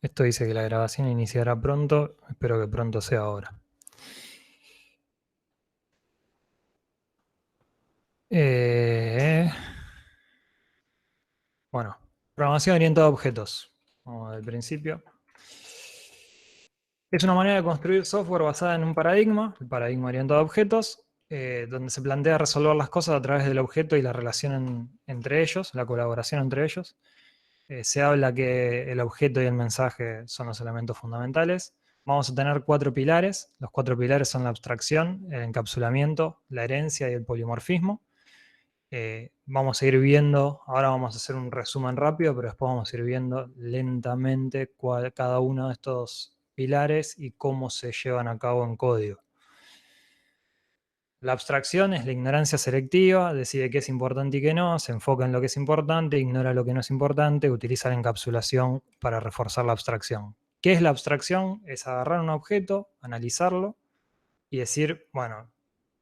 Esto dice que la grabación iniciará pronto. Espero que pronto sea ahora. Bueno, programación orientada a objetos. Vamos del principio. Es una manera de construir software basada en un paradigma, el paradigma orientado a objetos, donde se plantea resolver las cosas a través del objeto y la relación entre ellos, la colaboración entre ellos. Se habla que el objeto y el mensaje son los elementos fundamentales. Vamos a tener 4 pilares. Los 4 pilares son la abstracción, el encapsulamiento, la herencia y el polimorfismo. Vamos a ir viendo, ahora vamos a hacer un resumen rápido, pero después vamos a ir viendo lentamente cada uno de estos pilares y cómo se llevan a cabo en código. La abstracción es la ignorancia selectiva, decide qué es importante y qué no, se enfoca en lo que es importante, ignora lo que no es importante, utiliza la encapsulación para reforzar la abstracción. ¿Qué es la abstracción? Es agarrar un objeto, analizarlo y decir, bueno,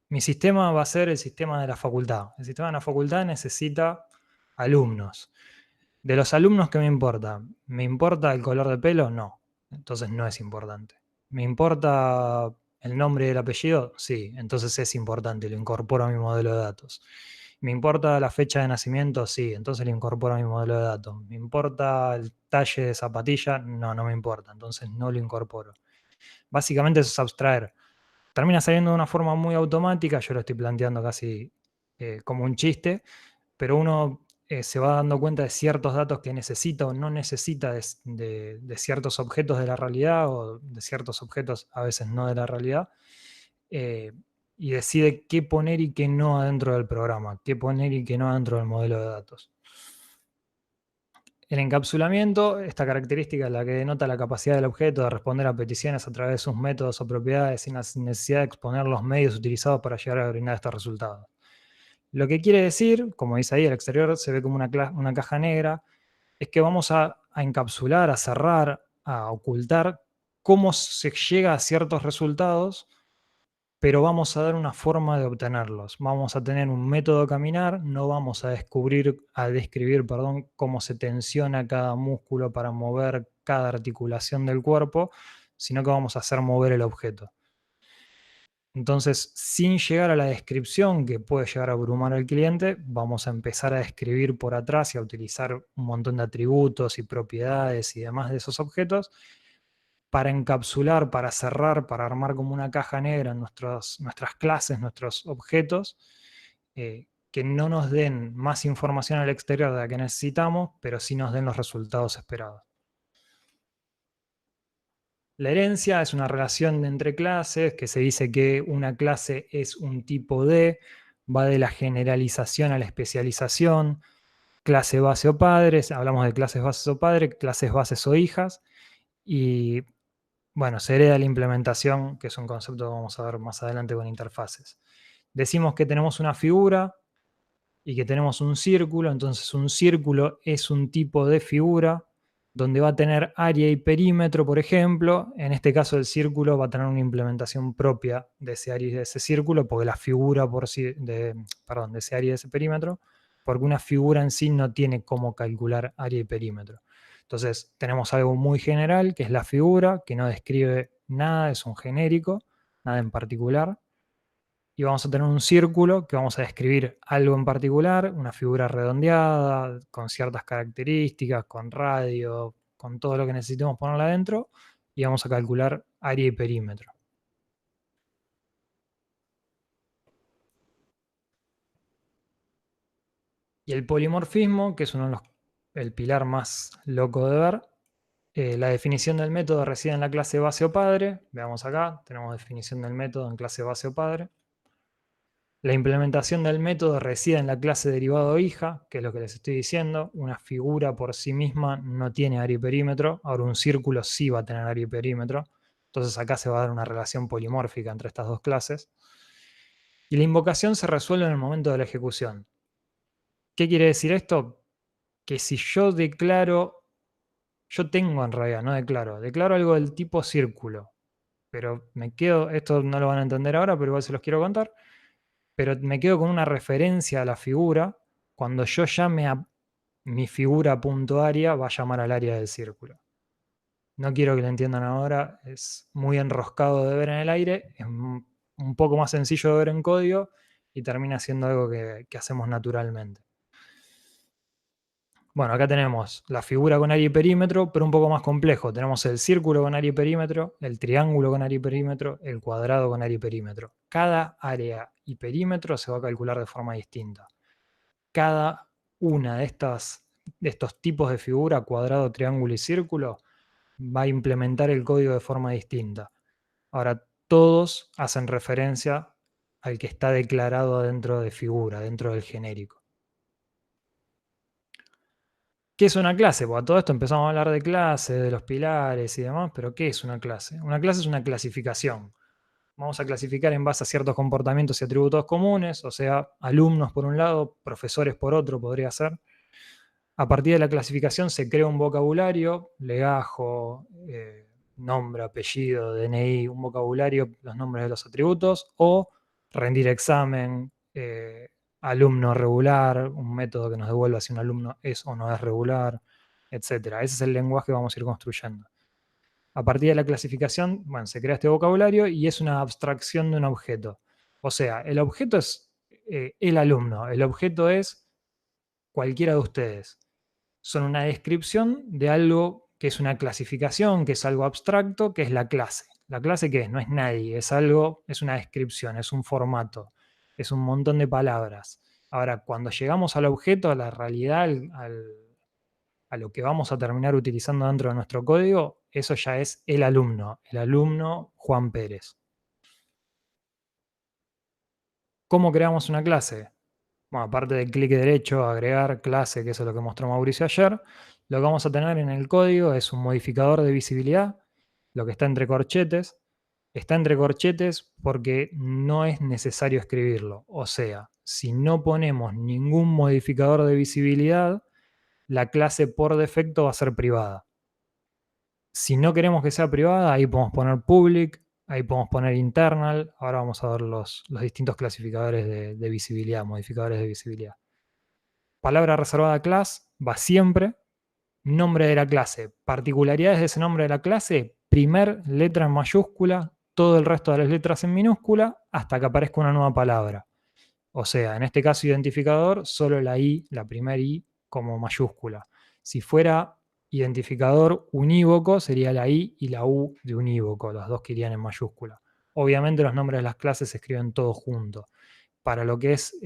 mi sistema va a ser el sistema de la facultad. El sistema de la facultad necesita alumnos. De los alumnos, ¿qué me importa? ¿Me importa el color de pelo? No. Entonces no es importante. ¿Me importa el nombre y el apellido? Sí. Entonces es importante, lo incorporo a mi modelo de datos. ¿Me importa la fecha de nacimiento? Sí. Entonces lo incorporo a mi modelo de datos. ¿Me importa el talle de zapatilla? No, no me importa. Entonces no lo incorporo. Básicamente eso es abstraer. Termina saliendo de una forma muy automática, yo lo estoy planteando casi como un chiste, pero uno se va dando cuenta de ciertos datos que necesita o no necesita de ciertos objetos de la realidad o de ciertos objetos a veces no de la realidad, eh, y decide qué poner y qué no adentro del programa, qué poner y qué no adentro del modelo de datos. El encapsulamiento, esta característica es la que denota la capacidad del objeto de responder a peticiones a través de sus métodos o propiedades sin la necesidad de exponer los medios utilizados para llegar a brindar estos resultados. Lo que quiere decir, como dice ahí, el exterior se ve como una caja negra, es que vamos a encapsular, a cerrar, a ocultar cómo se llega a ciertos resultados, pero vamos a dar una forma de obtenerlos. Vamos a tener un método de caminar, no vamos a describir, perdón, cómo se tensiona cada músculo para mover cada articulación del cuerpo, sino que vamos a hacer mover el objeto. Entonces, sin llegar a la descripción que puede llegar a abrumar al cliente, vamos a empezar a describir por atrás y a utilizar un montón de atributos y propiedades y demás de esos objetos para encapsular, para cerrar, para armar como una caja negra nuestras clases, nuestros objetos, que no nos den más información al exterior de la que necesitamos, pero sí nos den los resultados esperados. La herencia es una relación entre clases que se dice que una clase es un tipo de, va de la generalización a la especialización, clase base o padres, hablamos de clases bases o padres, clases bases o hijas, y bueno, se hereda la implementación, que es un concepto que vamos a ver más adelante con interfaces. Decimos que tenemos una figura y que tenemos un círculo, entonces un círculo es un tipo de figura donde va a tener área y perímetro, por ejemplo. En este caso el círculo va a tener una implementación propia de ese área y de ese círculo, porque la figura por sí, de ese área y de ese perímetro, porque una figura en sí no tiene cómo calcular área y perímetro. Entonces tenemos algo muy general, que es la figura, que no describe nada, es un genérico, nada en particular. Y vamos a tener un círculo que vamos a describir algo en particular, una figura redondeada, con ciertas características, con radio, con todo lo que necesitemos ponerla adentro, y vamos a calcular área y perímetro. Y el polimorfismo, que es el pilar más loco de ver, la definición del método reside en la clase base o padre. Veamos acá, tenemos definición del método en clase base o padre. La implementación del método reside en la clase derivado hija, que es lo que les estoy diciendo. Una figura por sí misma no tiene área y perímetro. Ahora un círculo sí va a tener área y perímetro. Entonces acá se va a dar una relación polimórfica entre estas dos clases. Y la invocación se resuelve en el momento de la ejecución. ¿Qué quiere decir esto? Que si yo declaro, yo tengo en realidad, no declaro algo del tipo círculo, pero me quedo, esto no lo van a entender ahora, pero igual se los quiero contar, pero me quedo con una referencia a la figura. Cuando yo llame a mi figura punto área, va a llamar al área del círculo. No quiero que lo entiendan ahora, es muy enroscado de ver en el aire, es un poco más sencillo de ver en código y termina siendo algo que hacemos naturalmente. Bueno, acá tenemos la figura con área y perímetro, pero un poco más complejo. Tenemos el círculo con área y perímetro, el triángulo con área y perímetro, el cuadrado con área y perímetro. Cada área y perímetro se va a calcular de forma distinta. Cada una de estos tipos de figura, cuadrado, triángulo y círculo, va a implementar el código de forma distinta. Ahora, todos hacen referencia al que está declarado dentro de figura, dentro del genérico. ¿Qué es una clase? Pues a todo esto empezamos a hablar de clases, de los pilares y demás, pero ¿qué es una clase? Una clase es una clasificación. Vamos a clasificar en base a ciertos comportamientos y atributos comunes, o sea, alumnos por un lado, profesores por otro podría ser. A partir de la clasificación se crea un vocabulario, legajo, nombre, apellido, DNI, un vocabulario, los nombres de los atributos, o rendir examen, alumno regular, un método que nos devuelva si un alumno es o no es regular, etc. Ese es el lenguaje que vamos a ir construyendo. A partir de la clasificación, bueno, se crea este vocabulario y es una abstracción de un objeto. O sea, el objeto es el alumno, el objeto es cualquiera de ustedes. Son una descripción de algo que es una clasificación, que es algo abstracto, que es la clase. ¿La clase qué es? No es nadie, es algo, es una descripción, es un formato, es un montón de palabras. Ahora, cuando llegamos al objeto, a la realidad, a lo que vamos a terminar utilizando dentro de nuestro código, eso ya es el alumno Juan Pérez. ¿Cómo creamos una clase? Bueno, aparte del clic derecho, agregar clase, que eso es lo que mostró Mauricio ayer, lo que vamos a tener en el código es un modificador de visibilidad, lo que está entre corchetes. Está entre corchetes porque no es necesario escribirlo. O sea, si no ponemos ningún modificador de visibilidad, la clase por defecto va a ser privada. Si no queremos que sea privada, ahí podemos poner public, ahí podemos poner internal. Ahora vamos a ver los distintos clasificadores de visibilidad, modificadores de visibilidad. Palabra reservada a class va siempre. Nombre de la clase. Particularidades de ese nombre de la clase. Primer letra en mayúscula, todo el resto de las letras en minúscula, hasta que aparezca una nueva palabra. O sea, en este caso identificador, solo la I, la primera I, como mayúscula. Si fuera identificador unívoco, sería la I y la U de unívoco, los dos que irían en mayúscula. Obviamente los nombres de las clases se escriben todos juntos. Para lo que es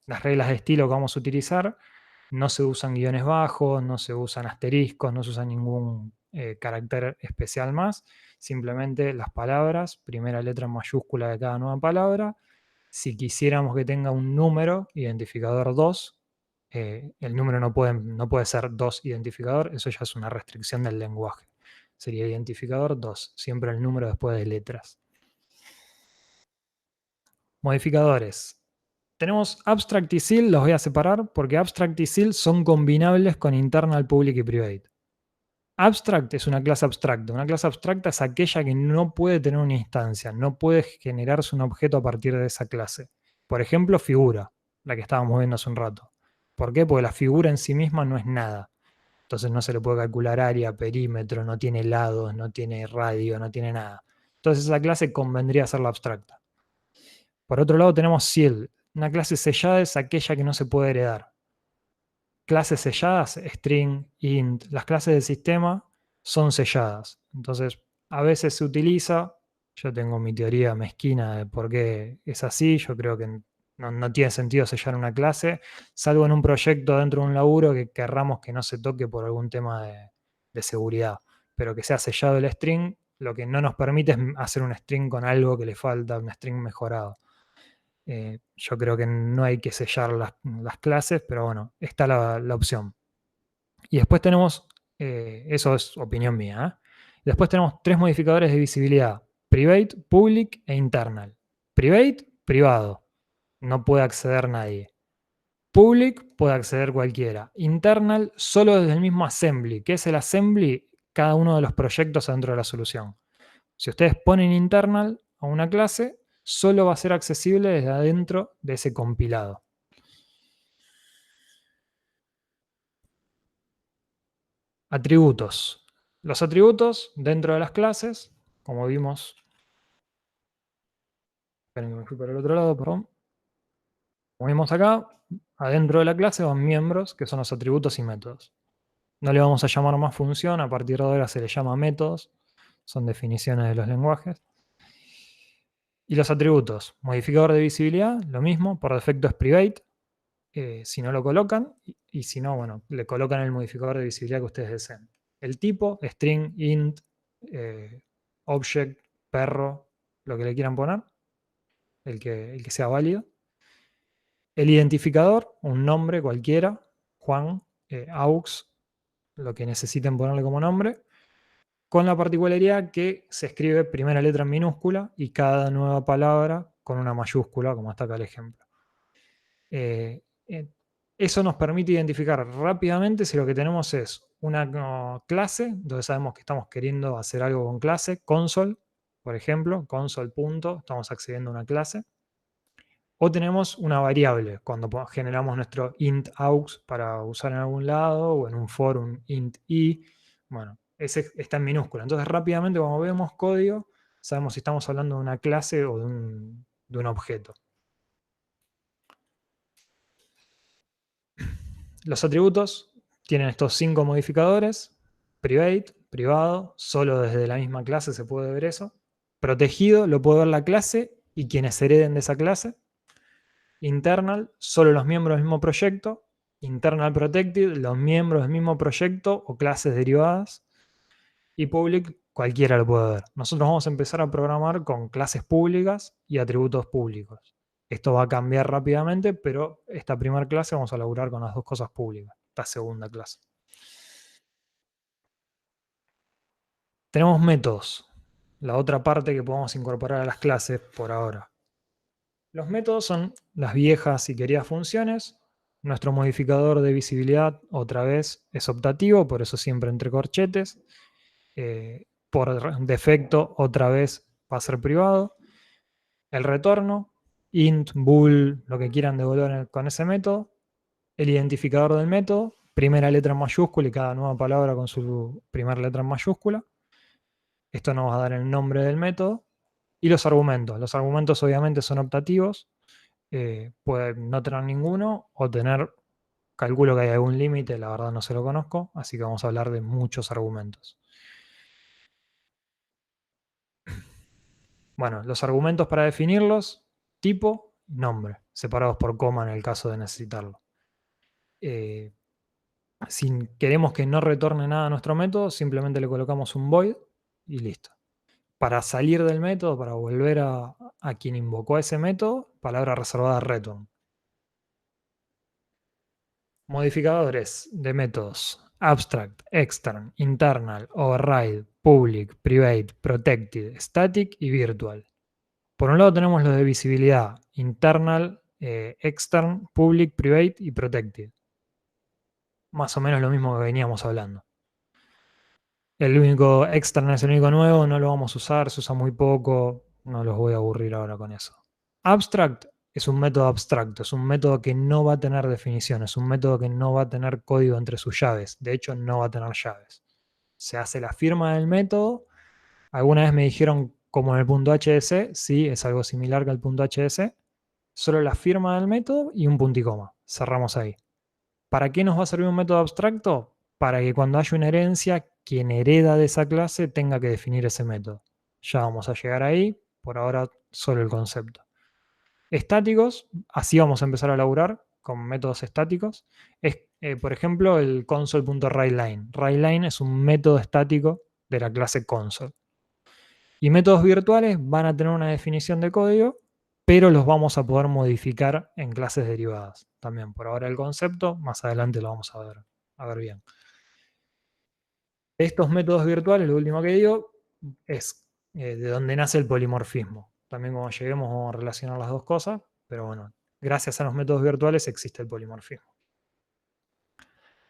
las reglas de estilo que vamos a utilizar, no se usan guiones bajos, no se usan asteriscos, no se usa ningún carácter especial más. Simplemente las palabras, primera letra en mayúscula de cada nueva palabra. Si quisiéramos que tenga un número, identificador 2, el número no puede ser 2 identificador, eso ya es una restricción del lenguaje. Sería identificador 2, siempre el número después de letras. Modificadores. Tenemos abstract y seal, los voy a separar porque abstract y seal son combinables con internal, public y private. Abstract es una clase abstracta. Una clase abstracta es aquella que no puede tener una instancia, no puede generarse un objeto a partir de esa clase. Por ejemplo, figura, la que estábamos viendo hace un rato. ¿Por qué? Porque la figura en sí misma no es nada. Entonces no se le puede calcular área, perímetro, no tiene lados, no tiene radio, no tiene nada. Entonces esa clase convendría ser la abstracta. Por otro lado tenemos seal. Una clase sellada es aquella que no se puede heredar. Clases selladas, string, int, las clases del sistema son selladas. Entonces, a veces se utiliza, yo tengo mi teoría mezquina de por qué es así, yo creo que no tiene sentido sellar una clase, salvo en un proyecto dentro de un laburo que querramos que no se toque por algún tema de seguridad, pero que sea sellado el string, lo que no nos permite es hacer un string con algo que le falta, un string mejorado. Yo creo que no hay que sellar las clases, pero bueno, está la opción. Y después tenemos, eso es opinión mía, ¿eh? Después tenemos tres modificadores de visibilidad: private, public e internal. Private, privado, no puede acceder nadie. Public, puede acceder cualquiera. Internal, solo desde el mismo assembly. ¿Qué es el assembly? Cada uno de los proyectos dentro de la solución. Si ustedes ponen internal a una clase, solo va a ser accesible desde adentro de ese compilado. Atributos. Los atributos dentro de las clases, como vimos, esperen que me fui para el otro lado, perdón. Como vimos acá, adentro de la clase van miembros, que son los atributos y métodos. No le vamos a llamar más función, a partir de ahora se le llama métodos, son definiciones de los lenguajes. Y los atributos, modificador de visibilidad, lo mismo, por defecto es private, si no lo colocan, y si no, bueno, le colocan el modificador de visibilidad que ustedes deseen. El tipo, string, int, object, perro, lo que le quieran poner, el que sea válido. El identificador, un nombre cualquiera, Juan, aux, lo que necesiten ponerle como nombre, con la particularidad que se escribe primera letra en minúscula y cada nueva palabra con una mayúscula, como está acá el ejemplo. Eso nos permite identificar rápidamente si lo que tenemos es una clase, donde sabemos que estamos queriendo hacer algo con clase, console, por ejemplo, console. Estamos accediendo a una clase. O tenemos una variable, cuando generamos nuestro int aux para usar en algún lado, o en un for un int i. Bueno, ese está en minúscula. Entonces rápidamente cuando vemos código, sabemos si estamos hablando de una clase o de un objeto. Los atributos tienen estos 5 modificadores. Private, privado, solo desde la misma clase se puede ver eso. Protegido, lo puede ver la clase y quienes hereden de esa clase. Internal, solo los miembros del mismo proyecto. Internal Protected, los miembros del mismo proyecto o clases derivadas. Y Public, cualquiera lo puede ver. Nosotros vamos a empezar a programar con clases públicas y atributos públicos. Esto va a cambiar rápidamente, pero esta primera clase vamos a laburar con las dos cosas públicas, esta segunda clase. Tenemos métodos, la otra parte que podemos incorporar a las clases por ahora. Los métodos son las viejas y queridas funciones. Nuestro modificador de visibilidad, otra vez, es optativo, por eso siempre entre corchetes. Por defecto, otra vez, va a ser privado. El retorno, int, bool, lo que quieran devolver con ese método. El identificador del método, primera letra en mayúscula y cada nueva palabra con su primera letra en mayúscula. Esto nos va a dar el nombre del método. Y los argumentos. Los argumentos obviamente son optativos. Pueden no tener ninguno o tener, calculo que hay algún límite, la verdad no se lo conozco, así que vamos a hablar de muchos argumentos. Bueno, los argumentos para definirlos, tipo, nombre, separados por coma en el caso de necesitarlo. Si queremos que no retorne nada a nuestro método, simplemente le colocamos un void y listo. Para salir del método, para volver a quien invocó ese método, palabra reservada return. Modificadores de métodos: abstract, extern, internal, override, public, private, protected, static y virtual. Por un lado tenemos los de visibilidad: internal, extern, public, private y protected. Más o menos lo mismo que veníamos hablando. El único extern es el único nuevo, no lo vamos a usar, se usa muy poco, no los voy a aburrir ahora con eso. Abstract es un método abstracto, es un método que no va a tener definición, es un método que no va a tener código entre sus llaves, de hecho no va a tener llaves. Se hace la firma del método. Alguna vez me dijeron como en el punto HDC, sí, es algo similar que el punto HDC, solo la firma del método y un punto y coma, cerramos ahí. ¿Para qué nos va a servir un método abstracto? Para que cuando haya una herencia, quien hereda de esa clase tenga que definir ese método. Ya vamos a llegar ahí, por ahora solo el concepto. Estáticos, así vamos a empezar a laburar con métodos estáticos. Es, por ejemplo, el console.writeLine. WriteLine es un método estático de la clase console. Y métodos virtuales van a tener una definición de código, pero los vamos a poder modificar en clases derivadas. También por ahora el concepto, más adelante lo vamos a ver bien. Estos métodos virtuales, lo último que digo, es de donde nace el polimorfismo. También cuando lleguemos vamos a relacionar las dos cosas, pero bueno, gracias a los métodos virtuales existe el polimorfismo.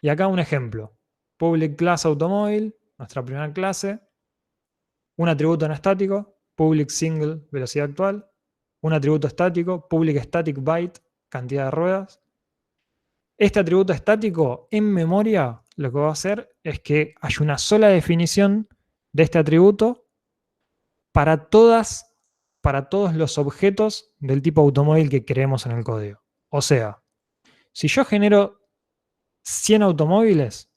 Y acá un ejemplo. Public class automóvil, nuestra primera clase. Un atributo no estático, public single, velocidad actual. Un atributo estático, public static byte, cantidad de ruedas. Este atributo estático en memoria lo que va a hacer es que hay una sola definición de este atributo para todos los objetos del tipo automóvil que creemos en el código. O sea, si yo genero 100 automóviles,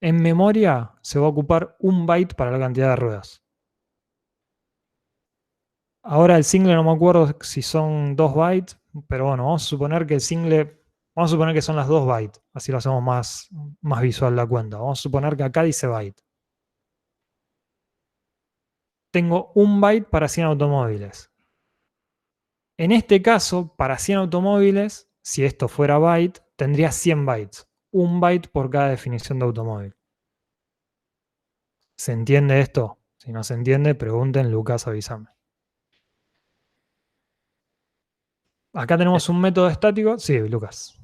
en memoria se va a ocupar 1 byte para la cantidad de ruedas. Ahora el single no me acuerdo si son 2 bytes, pero bueno, vamos a suponer que el single, vamos a suponer que son las 2 bytes, así lo hacemos más visual la cuenta. Vamos a suponer que acá dice byte. Tengo 1 byte para 100 automóviles. En este caso, para 100 automóviles, si esto fuera byte, tendría 100 bytes. 1 byte por cada definición de automóvil. ¿Se entiende esto? Si no se entiende, pregunten, Lucas, avísame. Acá tenemos un método estático. Sí, Lucas.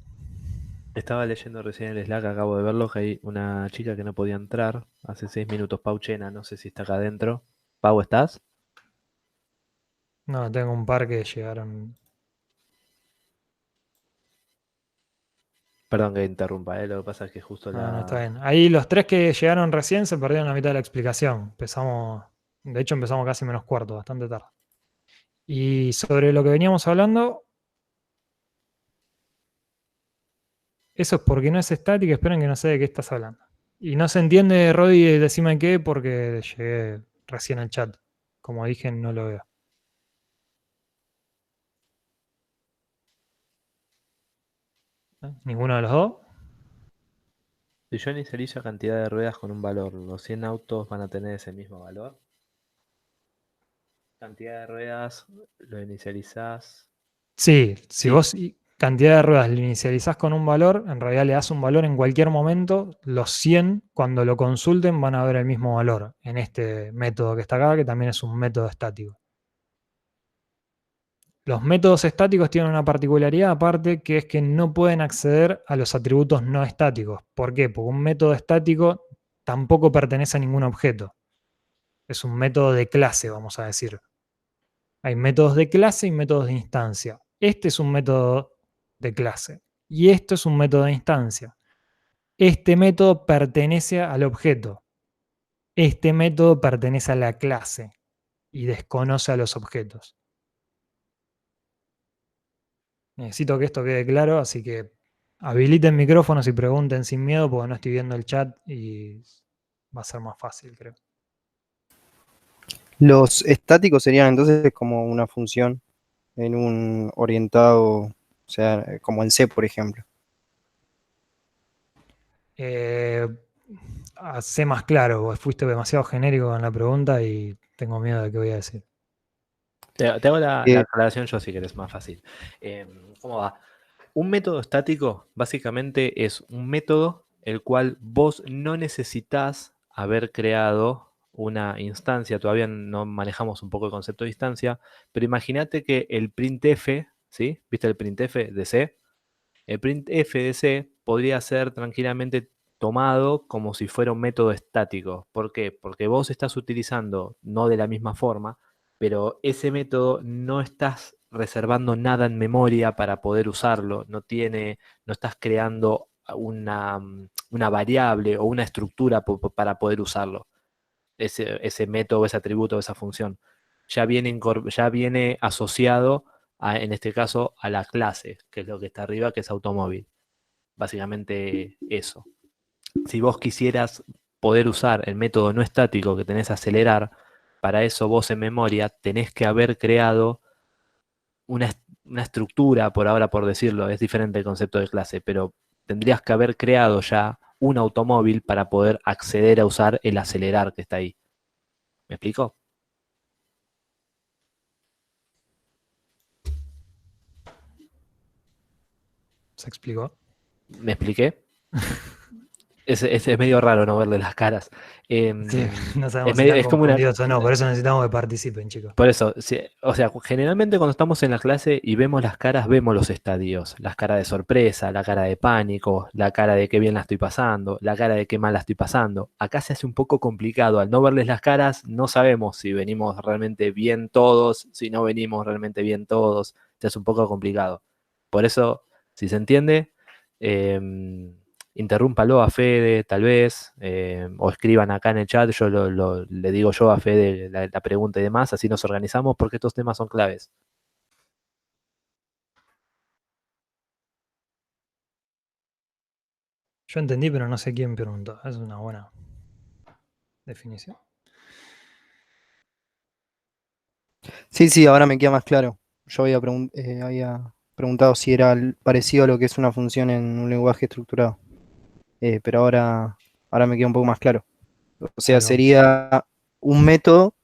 Estaba leyendo recién el Slack, acabo de verlo, que hay una chica que no podía entrar hace 6 minutos, Pau Chena, no sé si está acá adentro. Pau, ¿estás? No, tengo un par que llegaron. Perdón que interrumpa, lo que pasa es que justo No, no, está la... bien. Ahí los 3 que llegaron recién se perdieron la mitad de la explicación. De hecho, empezamos casi menos cuarto, bastante tarde. Y sobre lo que veníamos hablando, eso es porque no es estático, esperen que no sé de qué estás hablando. Y no se entiende, Rodi, decime qué, porque llegué recién al chat. Como dije, no lo veo. ¿Ninguno de los dos? Si yo inicializo cantidad de ruedas con un valor, ¿los 100 autos van a tener ese mismo valor? Cantidad de ruedas, lo inicializás. Sí, si Sí, vos cantidad de ruedas lo inicializás con un valor, en realidad le das un valor en cualquier momento, los 100 cuando lo consulten van a ver el mismo valor en este método que está acá, que también es un método estático. Los métodos estáticos tienen una particularidad aparte, que es que no pueden acceder a los atributos no estáticos. ¿Por qué? Porque un método estático tampoco pertenece a ningún objeto. Es un método de clase, vamos a decir. Hay métodos de clase y métodos de instancia. Este es un método de clase y esto es un método de instancia. Este método pertenece al objeto. Este método pertenece a la clase y desconoce a los objetos. Necesito que esto quede claro, así que habiliten micrófonos y pregunten sin miedo porque no estoy viendo el chat y va a ser más fácil, creo. Los estáticos serían entonces como una función en un orientado, o sea, como en C, por ejemplo. Eh, Sé más claro, vos fuiste demasiado genérico en la pregunta y tengo miedo de qué voy a decir. te hago la Eh, aclaración yo si querés, más fácil. ¿Cómo va? Un método estático básicamente es un método el cual vos no necesitas haber creado una instancia, todavía no manejamos un poco el concepto de instancia, pero imagínate que el printf, ¿sí? ¿Viste el printf de C? El printf de C podría ser tranquilamente tomado como si fuera un método estático. ¿Por qué? Porque vos estás utilizando, no de la misma forma, pero ese método no estás reservando nada en memoria para poder usarlo, no estás creando una variable o una estructura para poder usarlo, ese método, ese atributo, esa función. Ya viene asociado en este caso a la clase, que es lo que está arriba, que es automóvil. Básicamente eso. Si vos quisieras poder usar el método no estático que tenés acelerar, para eso vos en memoria tenés que haber creado una estructura, por ahora por decirlo, es diferente el concepto de clase, pero tendrías que haber creado ya un automóvil para poder acceder a usar el acelerar que está ahí. ¿Me explico? ¿Se explicó? ¿Me expliqué? Es medio raro no verle las caras. Sí, no Es sabemos si medio, están es como una, confundidos o no, por eso necesitamos que participen, chicos. Por eso, o sea, generalmente cuando estamos en la clase y vemos las caras, vemos los estadios, las caras de sorpresa, la cara de pánico, la cara de qué bien la estoy pasando, la cara de qué mal la estoy pasando. Acá se hace un poco complicado, al no verles las caras, no sabemos si venimos realmente bien todos, si no venimos realmente bien todos, se hace un poco complicado. Por eso, si se entiende, em, interrúmpalo a Fede, tal vez, o escriban acá en el chat, yo le digo yo a Fede la pregunta y demás, así nos organizamos porque estos temas son claves. Yo entendí, pero no sé quién preguntó. Es una buena definición. Sí, ahora me queda más claro. Yo había preguntado si era parecido a lo que es una función en un lenguaje estructurado. Pero ahora me queda un poco más claro. O sea, Ahí va. sería un método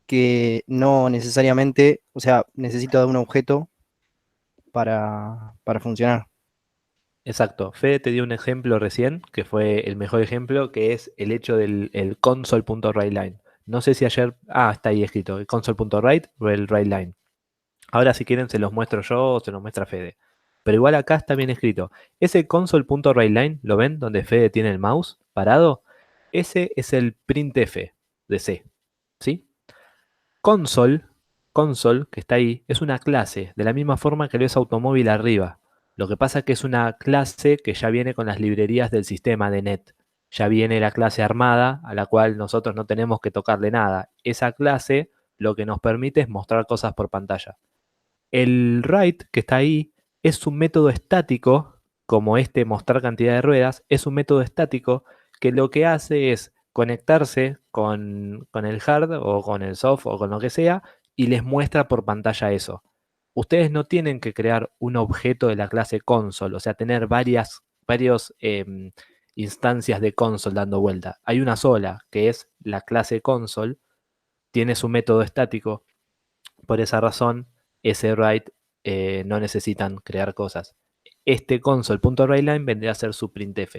que no necesariamente, o sea, necesita de un objeto para funcionar. Exacto. Fede te dio un ejemplo recién, que fue el mejor ejemplo, que es el hecho del el console.writeLine. No sé si ayer... Ah, está ahí escrito, el console.write o el writeLine. Ahora si quieren se los muestro yo o se los muestra Fede. Pero igual acá está bien escrito. Ese console.writeLine, ¿lo ven? Donde Fede tiene el mouse parado. Ese es el printf de C. ¿Sí? Console, que está ahí, es una clase, de la misma forma que lo es automóvil arriba. Lo que pasa es que es una clase que ya viene con las librerías del sistema de net. Ya viene la clase armada, a la cual nosotros no tenemos que tocarle nada. Esa clase lo que nos permite es mostrar cosas por pantalla. El write que está ahí es un método estático, como este mostrar cantidad de ruedas, es un método estático que lo que hace es conectarse con el hard o con el soft o con lo que sea y les muestra por pantalla eso. Ustedes no tienen que crear un objeto de la clase console, o sea, tener varios instancias de console dando vuelta. Hay una sola, que es la clase console, tiene su método estático. Por esa razón, ese write no necesitan crear cosas. Este console.writeLine vendría a ser su printf.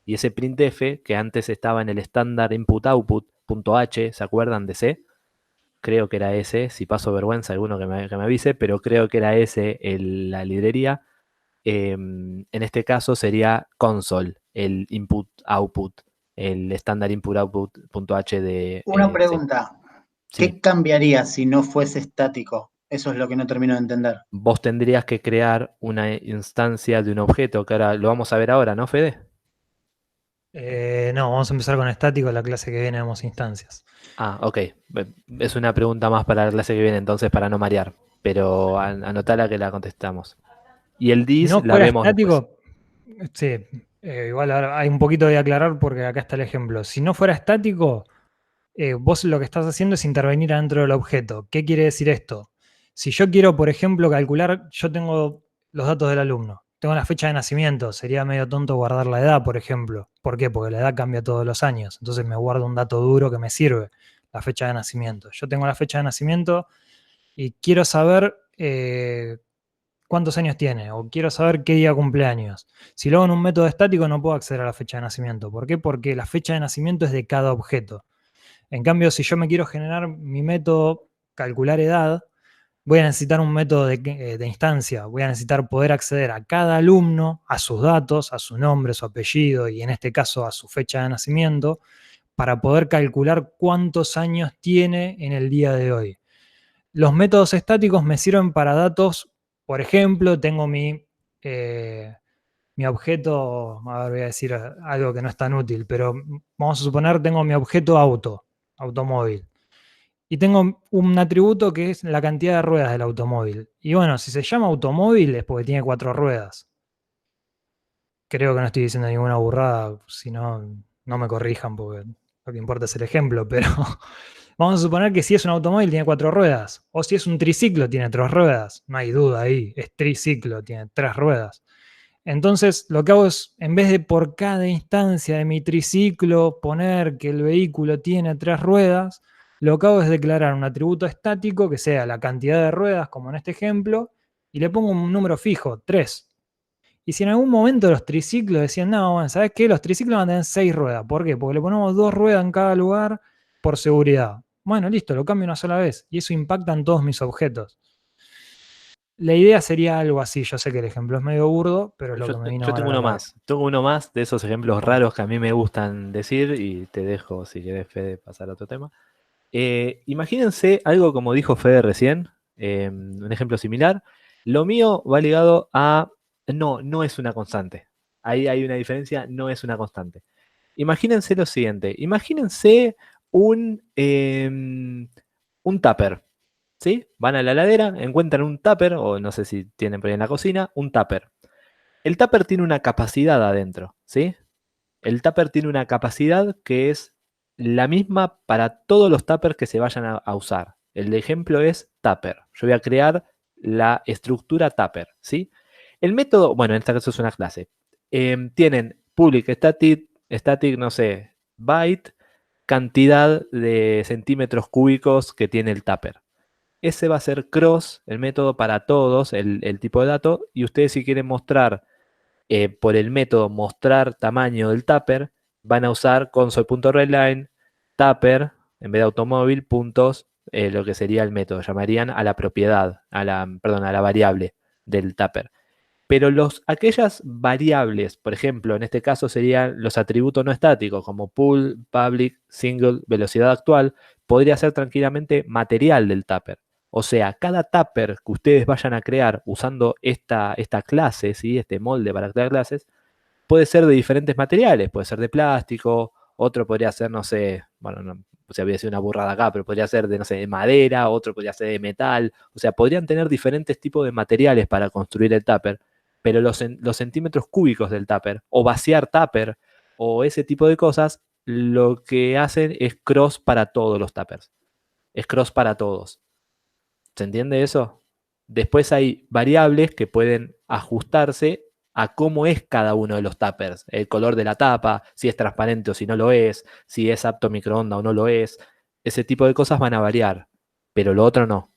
Y ese printf, que antes estaba en el estándar input-output.h, ¿se acuerdan de C? Creo que era ese, si paso vergüenza alguno que me avise, pero creo que era ese la librería. En este caso sería console, el input-output, el estándar input-output.h de Una C. pregunta. Sí. ¿Qué cambiaría si no fuese estático? Eso es lo que no termino de entender. Vos tendrías que crear una instancia de un objeto, que ahora lo vamos a ver ahora, ¿no, Fede? No, vamos a empezar con estático, la clase que viene vemos instancias. Ah, ok. Es una pregunta más para la clase que viene, entonces, para no marear. Pero anotala que la contestamos. Y el Si dis no la fuera vemos después. estático, sí, igual ahora hay un poquito de aclarar porque acá está el ejemplo. Si no fuera estático, vos lo que estás haciendo es intervenir adentro del objeto. ¿Qué quiere decir esto? Si yo quiero, por ejemplo, calcular, yo tengo los datos del alumno, tengo la fecha de nacimiento, sería medio tonto guardar la edad, por ejemplo. ¿Por qué? Porque la edad cambia todos los años. Entonces me guardo un dato duro que me sirve, la fecha de nacimiento. Yo tengo la fecha de nacimiento y quiero saber cuántos años tiene o quiero saber qué día cumpleaños. Si lo hago en un método estático no puedo acceder a la fecha de nacimiento. ¿Por qué? Porque la fecha de nacimiento es de cada objeto. En cambio, si yo me quiero generar mi método calcular edad, voy a necesitar un método de instancia, voy a necesitar poder acceder a cada alumno, a sus datos, a su nombre, su apellido y en este caso a su fecha de nacimiento, para poder calcular cuántos años tiene en el día de hoy. Los métodos estáticos me sirven para datos, por ejemplo, tengo mi objeto, a ver, voy a decir algo que no es tan útil, pero vamos a suponer tengo mi objeto automóvil. Y tengo un atributo que es la cantidad de ruedas del automóvil. Y bueno, si se llama automóvil es porque tiene 4 ruedas. Creo que no estoy diciendo ninguna burrada, si no, no me corrijan porque lo que importa es el ejemplo, pero vamos a suponer que si es un automóvil tiene 4 ruedas, o si es un triciclo tiene 3 ruedas, no hay duda ahí, es triciclo, tiene 3 ruedas. Entonces lo que hago es, en vez de por cada instancia de mi triciclo poner que el vehículo tiene 3 ruedas, lo que hago es declarar un atributo estático que sea la cantidad de ruedas, como en este ejemplo, y le pongo un número fijo, 3. Y si en algún momento los triciclos decían, no, bueno, ¿sabes qué? Los triciclos van a tener 6 ruedas. ¿Por qué? Porque le ponemos 2 ruedas en cada lugar por seguridad. Bueno, listo, lo cambio una sola vez. Y eso impacta en todos mis objetos. La idea sería algo así. Yo sé que el ejemplo es medio burdo, pero es lo que me vino Yo ahora tengo a la uno cabeza. más. Tengo uno más de esos ejemplos raros que a mí me gustan decir y te dejo, si querés, Fede, pasar a otro tema. Imagínense algo como dijo Fede recién, un ejemplo similar. Lo mío va ligado a... No es una constante. Ahí hay una diferencia, no es una constante. Imagínense lo siguiente, imagínense un tupper, ¿sí? Van a la heladera, encuentran un tupper, o no sé si tienen por ahí en la cocina, un tupper. El tupper tiene una capacidad adentro, ¿sí? El tupper tiene una capacidad que es la misma para todos los tuppers que se vayan a usar. El ejemplo es tupper. Yo voy a crear la estructura tupper, ¿sí? El método, bueno, en este caso es una clase. Tienen public static, no sé, byte, cantidad de centímetros cúbicos que tiene el tupper. Ese va a ser cross, el método para todos, el tipo de dato. Y ustedes si quieren mostrar por el método mostrar tamaño del tupper, van a usar console.readline, tupper, en vez de automóvil, puntos, lo que sería el método. Llamarían a la propiedad, perdón, a la variable del tupper. Pero aquellas variables, por ejemplo, en este caso serían los atributos no estáticos, como pool, public, single, velocidad actual, podría ser tranquilamente material del tupper. O sea, cada tupper que ustedes vayan a crear usando esta clase, ¿sí? Este molde para crear clases, puede ser de diferentes materiales, puede ser de plástico, otro podría ser, no sé, bueno, no, o sea, voy a decir una burrada acá, pero podría ser de, no sé, de madera, otro podría ser de metal, o sea, podrían tener diferentes tipos de materiales para construir el tupper, pero los centímetros cúbicos del tupper, o vaciar tupper, o ese tipo de cosas, lo que hacen es cross para todos los tuppers, es cross para todos. ¿Se entiende eso? Después hay variables que pueden ajustarse a cómo es cada uno de los tuppers. El color de la tapa, si es transparente o si no lo es, si es apto a microondas o no lo es. Ese tipo de cosas van a variar, pero lo otro no.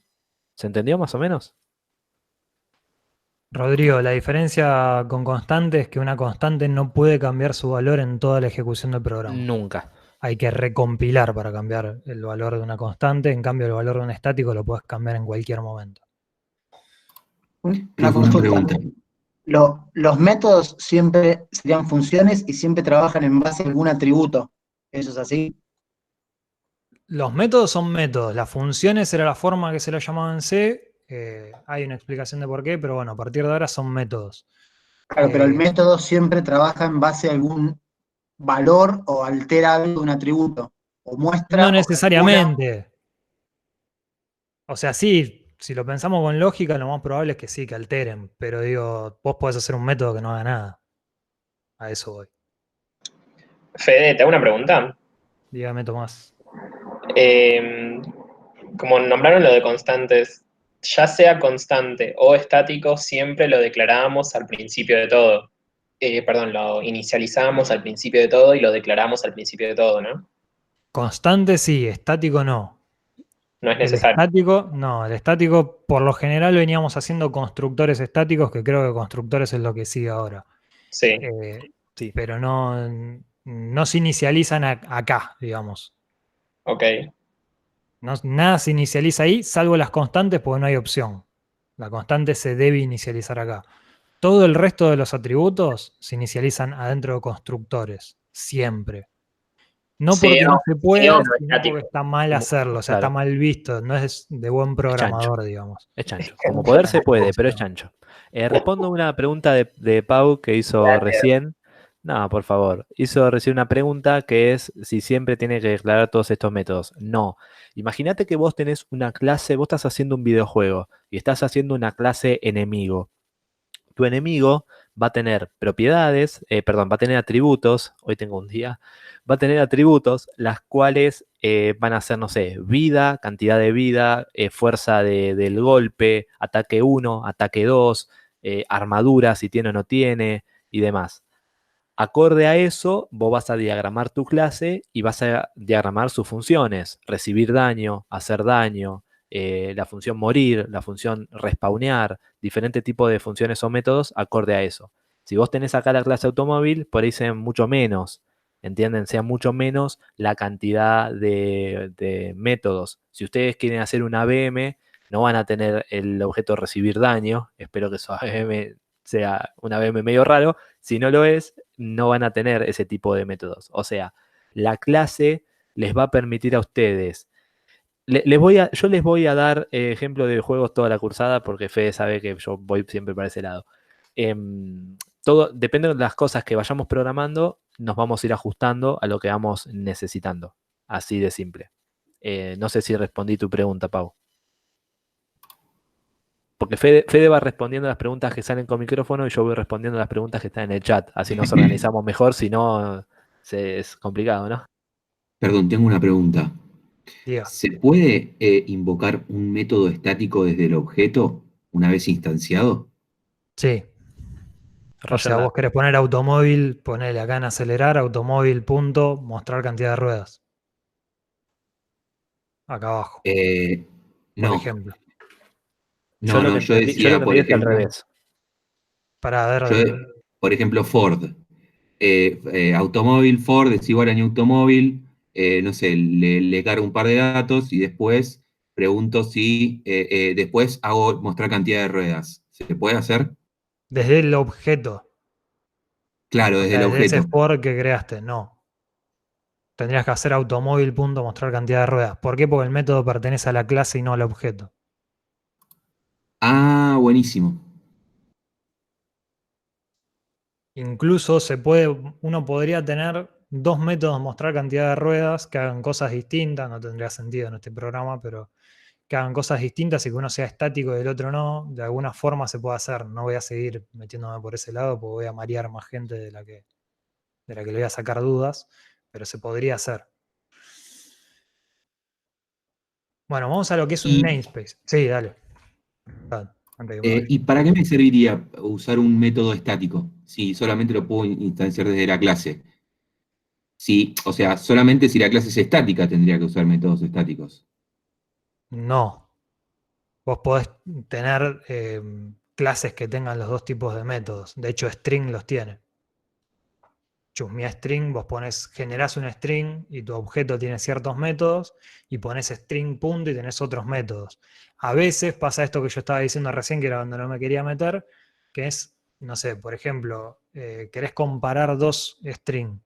¿Se entendió más o menos? Rodrigo, la diferencia con constante es que una constante no puede cambiar su valor en toda la ejecución del programa. Nunca. Hay que recompilar para cambiar el valor de una constante, en cambio el valor de un estático lo puedes cambiar en cualquier momento. Una Tengo una consulta. pregunta. Los métodos siempre serían funciones y siempre trabajan en base a algún atributo. ¿Eso es así? Los métodos son métodos, las funciones era la forma que se lo llamaba en C, hay una explicación de por qué, pero bueno, a partir de ahora son métodos. Claro, pero el Eh, método siempre trabaja en base a algún valor o altera algo de un atributo. O muestra no o calcula. necesariamente. O sea, sí, si lo pensamos con lógica, lo más probable es que sí, que alteren, pero digo, vos podés hacer un método que no haga nada. A eso voy. Fede, te hago una pregunta. Dígame, Tomás. Como nombraron lo de constantes, ya sea constante o estático, siempre lo declarábamos al principio de todo. Perdón, lo inicializamos al principio de todo y lo declaramos al principio de todo, ¿no? Constante sí, estático no. No es El necesario. estático, no, el estático por lo general veníamos haciendo constructores estáticos, que creo que constructores es lo que sigue ahora. Sí. Sí. Pero no se inicializan acá, digamos. Ok. Nada se inicializa ahí, salvo las constantes, porque no hay opción. La constante se debe inicializar acá. Todo el resto de los atributos se inicializan adentro de constructores, siempre. No Sí, porque no no, se sí, pueda, no, sino estático. porque está mal hacerlo, o sea, está Claro. mal visto, no es de buen programador, digamos. Es chancho. Como poder se puede, pero es chancho. Respondo una pregunta de Pau que hizo recién. No, por favor. Hizo recién una pregunta que es si siempre tiene que declarar todos estos métodos. No. Imagínate que vos tenés una clase, vos estás haciendo un videojuego y estás haciendo una clase enemigo. Tu enemigo va a tener propiedades, perdón, va a tener atributos, hoy tengo un día, va a tener atributos las cuales van a ser, no sé, vida, cantidad de vida, fuerza del golpe, ataque 1, ataque 2, armadura si tiene o no tiene y demás. Acorde a eso, vos vas a diagramar tu clase y vas a diagramar sus funciones, recibir daño, hacer daño, la función morir, la función respawnear, diferentes tipos de funciones o métodos acorde a eso. Si vos tenés acá la clase automóvil, por ahí sean mucho menos, ¿entienden? Sea mucho menos la cantidad de métodos. Si ustedes quieren hacer una BM, no van a tener el objeto recibir daño, espero que su ABM sea una BM medio raro, si no lo es, no van a tener ese tipo de métodos. O sea, la clase les va a permitir a ustedes. Yo les voy a dar ejemplo de juegos toda la cursada porque Fede sabe que yo voy siempre para ese lado. todo depende de las cosas que vayamos programando, nos vamos a ir ajustando a lo que vamos necesitando. Así de simple. No sé si respondí tu pregunta, Pau. Porque Fede va respondiendo las preguntas que salen con micrófono y yo voy respondiendo las preguntas que están en el chat. Así nos organizamos mejor, si no, es complicado, ¿no? Perdón, tengo una pregunta. Diga. ¿Se puede invocar un método estático desde el objeto una vez instanciado? Sí. O Roger sea, vos that. querés poner automóvil, ponele acá en acelerar, automóvil, punto, mostrar cantidad de ruedas. Acá abajo, por No, ejemplo. Yo lo que yo entendí, yo lo decía, por entendí es al ejemplo, revés. Para ver, por ejemplo, Ford. Automóvil, Ford es igual a New Automóvil, no sé, le cargo un par de datos y después pregunto si, después hago mostrar cantidad de ruedas. ¿Se puede hacer? desde el objeto. Claro, O desde sea, el desde ese objeto. Ford que creaste, no. Tendrías que hacer automóvil, punto, mostrar cantidad de ruedas. ¿Por qué? Porque el método pertenece a la clase y no al objeto. Ah, buenísimo. Incluso uno podría tener dos métodos mostrar cantidad de ruedas que hagan cosas distintas, no tendría sentido en este programa, pero que hagan cosas distintas y que uno sea estático y el otro no, de alguna forma se puede hacer. No voy a seguir metiéndome por ese lado porque voy a marear más gente de la que le voy a sacar dudas, pero se podría hacer. Bueno, vamos a lo que es un Y, namespace. Sí, dale. Antes que me vaya. ¿Y para qué me serviría usar un método estático si solamente lo puedo instanciar desde la clase? Sí, o sea, solamente si la clase es estática tendría que usar métodos estáticos. No. Vos podés tener clases que tengan los dos tipos de métodos. De hecho, string los tiene. ChusmeaString, vos generás un string y tu objeto tiene ciertos métodos y pones string punto y tenés otros métodos. A veces pasa esto que yo estaba diciendo recién, que era donde no me quería meter, que es, no sé, por ejemplo, querés comparar dos string.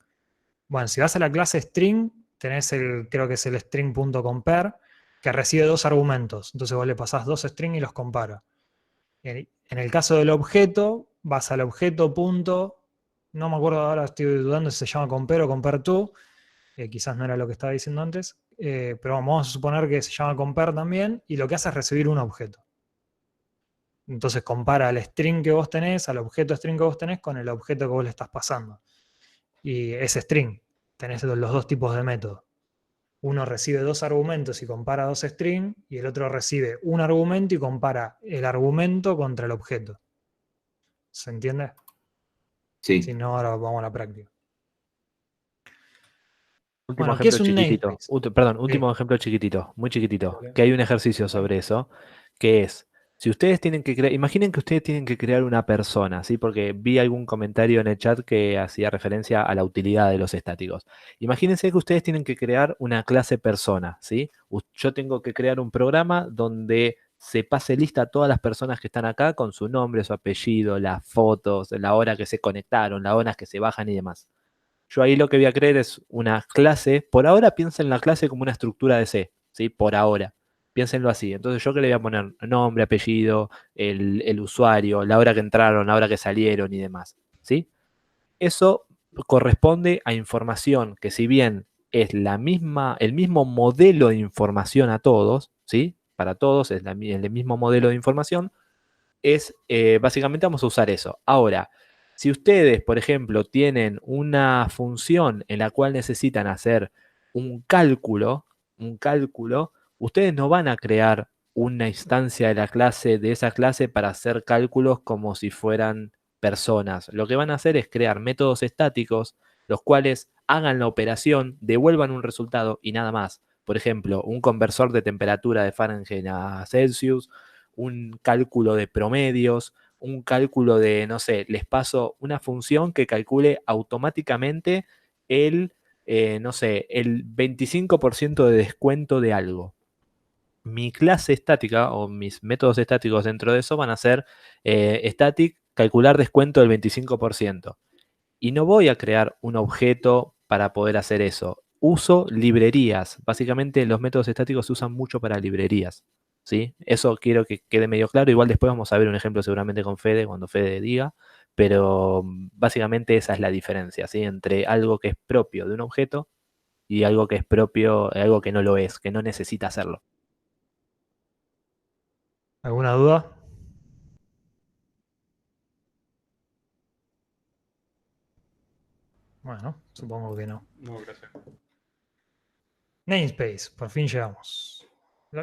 Bueno, si vas a la clase string, tenés creo que es el string.compare, que recibe dos argumentos. Entonces vos le pasás dos string y los compara. En el caso del objeto, vas al objeto punto, no me acuerdo ahora, estoy dudando si se llama compare o compare2, quizás no era lo que estaba diciendo antes, pero vamos a suponer que se llama compare también, y lo que hace es recibir un objeto. Entonces compara al string que vos tenés, al objeto string que vos tenés, con el objeto que vos le estás pasando. Y ese string, tenés los dos tipos de método. Uno recibe dos argumentos y compara dos strings, y el otro recibe un argumento y compara el argumento contra el objeto. ¿Se entiende? Si Sí. no, ahora vamos a la práctica. Último Bueno, ¿qué ejemplo es un chiquitito. namespace? Perdón, Sí. último ejemplo chiquitito, muy chiquitito. Ok. Que hay un ejercicio sobre eso, que es, si ustedes tienen que crear, imaginen que ustedes tienen que crear una persona, ¿sí? Porque vi algún comentario en el chat que hacía referencia a la utilidad de los estáticos. Imagínense que ustedes tienen que crear una clase persona, ¿sí? Yo tengo que crear un programa donde se pase lista a todas las personas que están acá con su nombre, su apellido, las fotos, la hora que se conectaron, las horas que se bajan y demás. Yo ahí lo que voy a crear es una clase. Por ahora piensen en la clase como una estructura de C, ¿sí? Por ahora. Piénsenlo así. Entonces yo que le voy a poner nombre, apellido, el usuario, la hora que entraron, la hora que salieron y demás, ¿sí? Eso corresponde a información que si bien es el mismo modelo de información a todos, ¿sí? Para todos es el mismo modelo de información, básicamente vamos a usar eso. Ahora, si ustedes, por ejemplo, tienen una función en la cual necesitan hacer un cálculo, ustedes no van a crear una instancia de esa clase para hacer cálculos como si fueran personas. Lo que van a hacer es crear métodos estáticos, los cuales hagan la operación, devuelvan un resultado y nada más. Por ejemplo, un conversor de temperatura de Fahrenheit a Celsius, un cálculo de promedios, un cálculo de, no sé, les paso una función que calcule automáticamente no sé, el 25% de descuento de algo. Mi clase estática o mis métodos estáticos dentro de eso van a ser static, calcular descuento del 25%. Y no voy a crear un objeto para poder hacer eso. Uso librerías. Básicamente los métodos estáticos se usan mucho para librerías. ¿Sí? Eso quiero que quede medio claro. Igual después vamos a ver un ejemplo seguramente con Fede, cuando Fede diga. pero básicamente esa es la diferencia, ¿sí? Entre algo que es propio de un objeto y algo que es propio, algo que no lo es, que no necesita hacerlo. ¿Alguna duda? Bueno, supongo que no. No, gracias. Namespace, por fin llegamos.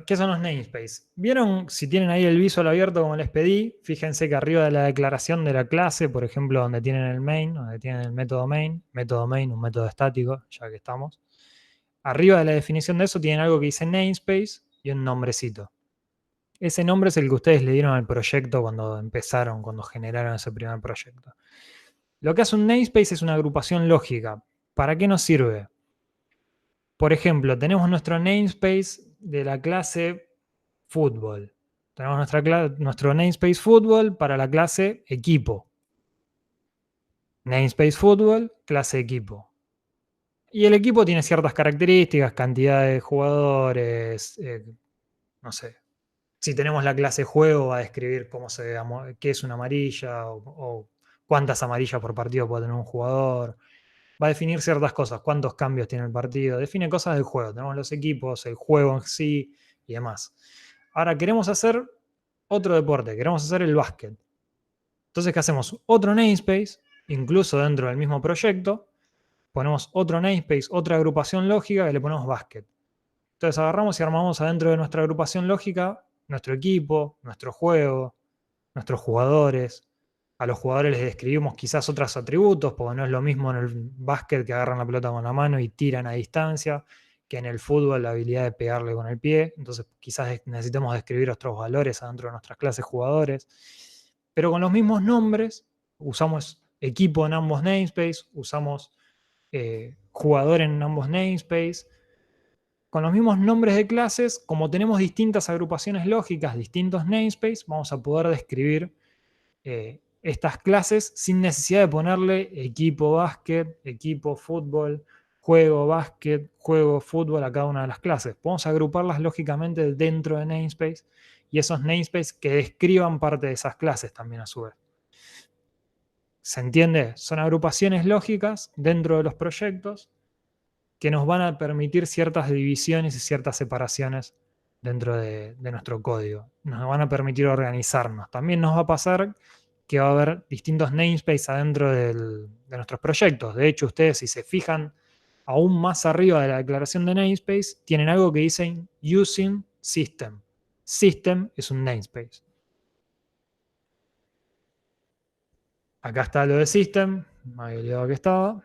¿Qué son los namespace? ¿Vieron? Si tienen ahí el visual abierto como les pedí, fíjense que arriba de la declaración de la clase, por ejemplo, donde tienen el main, donde tienen el método main, un método estático, ya que estamos. Arriba de la definición de eso tienen algo que dice namespace y un nombrecito. Ese nombre es el que ustedes le dieron al proyecto cuando empezaron, cuando generaron ese primer proyecto. Lo que hace un namespace es una agrupación lógica. ¿Para qué nos sirve? Por ejemplo, tenemos nuestro namespace de la clase fútbol. Tenemos nuestro namespace fútbol para la clase equipo. Namespace fútbol, clase equipo. Y el equipo tiene ciertas características, cantidad de jugadores, no sé. Si tenemos la clase juego, va a describir qué es una amarilla o cuántas amarillas por partido puede tener un jugador. Va a definir ciertas cosas, cuántos cambios tiene el partido. Define cosas del juego. Tenemos los equipos, el juego en sí y demás. Ahora queremos hacer otro deporte, queremos hacer el básquet. Entonces, ¿qué hacemos? Otro namespace, incluso dentro del mismo proyecto, ponemos otro namespace, otra agrupación lógica que le ponemos básquet. Entonces agarramos y armamos adentro de nuestra agrupación lógica nuestro equipo, nuestro juego, nuestros jugadores. A los jugadores les describimos quizás otros atributos, porque no es lo mismo en el básquet que agarran la pelota con la mano y tiran a distancia, que en el fútbol la habilidad de pegarle con el pie. Entonces quizás necesitemos describir otros valores adentro de nuestras clases jugadores. Pero con los mismos nombres, usamos equipo en ambos namespace, usamos jugador en ambos namespace. Con los mismos nombres de clases, como tenemos distintas agrupaciones lógicas, distintos namespace, vamos a poder describir estas clases sin necesidad de ponerle equipo básquet, equipo fútbol, juego básquet, juego fútbol a cada una de las clases. Podemos agruparlas lógicamente dentro de namespace y esos namespace que describan parte de esas clases también a su vez. ¿Se entiende? Son agrupaciones lógicas dentro de los proyectos que nos van a permitir ciertas divisiones y ciertas separaciones dentro de nuestro código. Nos van a permitir organizarnos. También nos va a pasar que va a haber distintos namespaces adentro de nuestros proyectos. De hecho, ustedes si se fijan aún más arriba de la declaración de namespace, tienen algo que dicen using system. System es un namespace. Acá está lo de system, me había olvidado que estaba.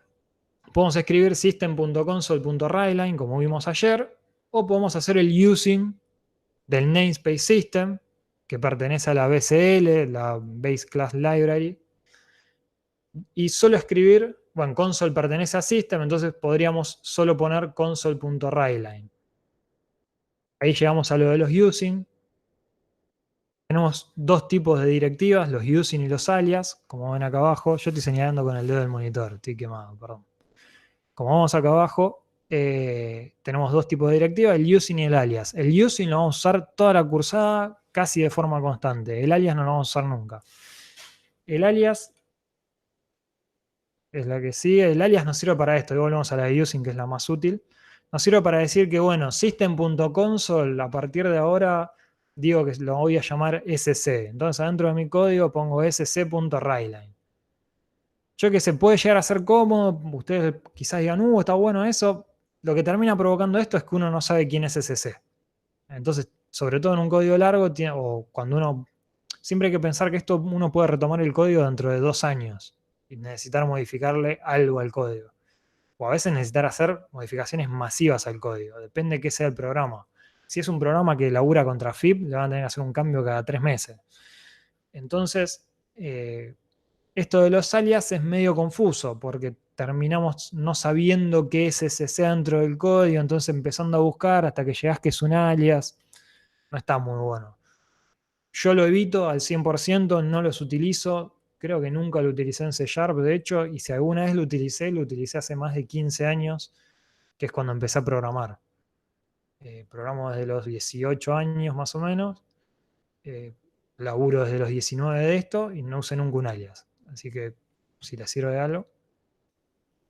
Podemos escribir system.console.writeline como vimos ayer, o podemos hacer el using del namespace system, que pertenece a la BCL, la Base Class Library, y solo escribir, bueno, console pertenece a system, entonces podríamos solo poner console.writeline. Ahí llegamos a lo de los using. Tenemos dos tipos de directivas, los using y los alias, como ven acá abajo. Yo estoy señalando con el dedo del monitor, estoy quemado, perdón. Como vamos acá abajo, tenemos dos tipos de directivas, el using y el alias. El using lo vamos a usar toda la cursada casi de forma constante. El alias no lo vamos a usar nunca. El alias es la que sigue. El alias nos sirve para esto. Y volvemos a la de using, que es la más útil. Nos sirve para decir que, bueno, system.console, a partir de ahora, digo que lo voy a llamar SC. Entonces, adentro de mi código pongo sc.writeline. Yo que se puede llegar a ser cómodo, ustedes quizás digan, está bueno eso. Lo que termina provocando esto es que uno no sabe quién es SC. Entonces, sobre todo en un código largo, o cuando siempre hay que pensar que esto uno puede retomar el código dentro de 2 años y necesitar modificarle algo al código. O a veces necesitar hacer modificaciones masivas al código, depende de qué sea el programa. Si es un programa que labura contra FIP, le van a tener que hacer un cambio cada 3 meses. Entonces, esto de los alias es medio confuso porque terminamos no sabiendo qué es SC dentro del código, entonces empezando a buscar hasta que llegás que es un alias. No está muy bueno. Yo lo evito al 100%, no los utilizo. Creo que nunca lo utilicé en C#, de hecho, y si alguna vez lo utilicé hace más de 15 años, que es cuando empecé a programar. Programo desde los 18 años más o menos. Laburo desde los 19 de esto y no usé nunca un alias. así que si les sirve de algo,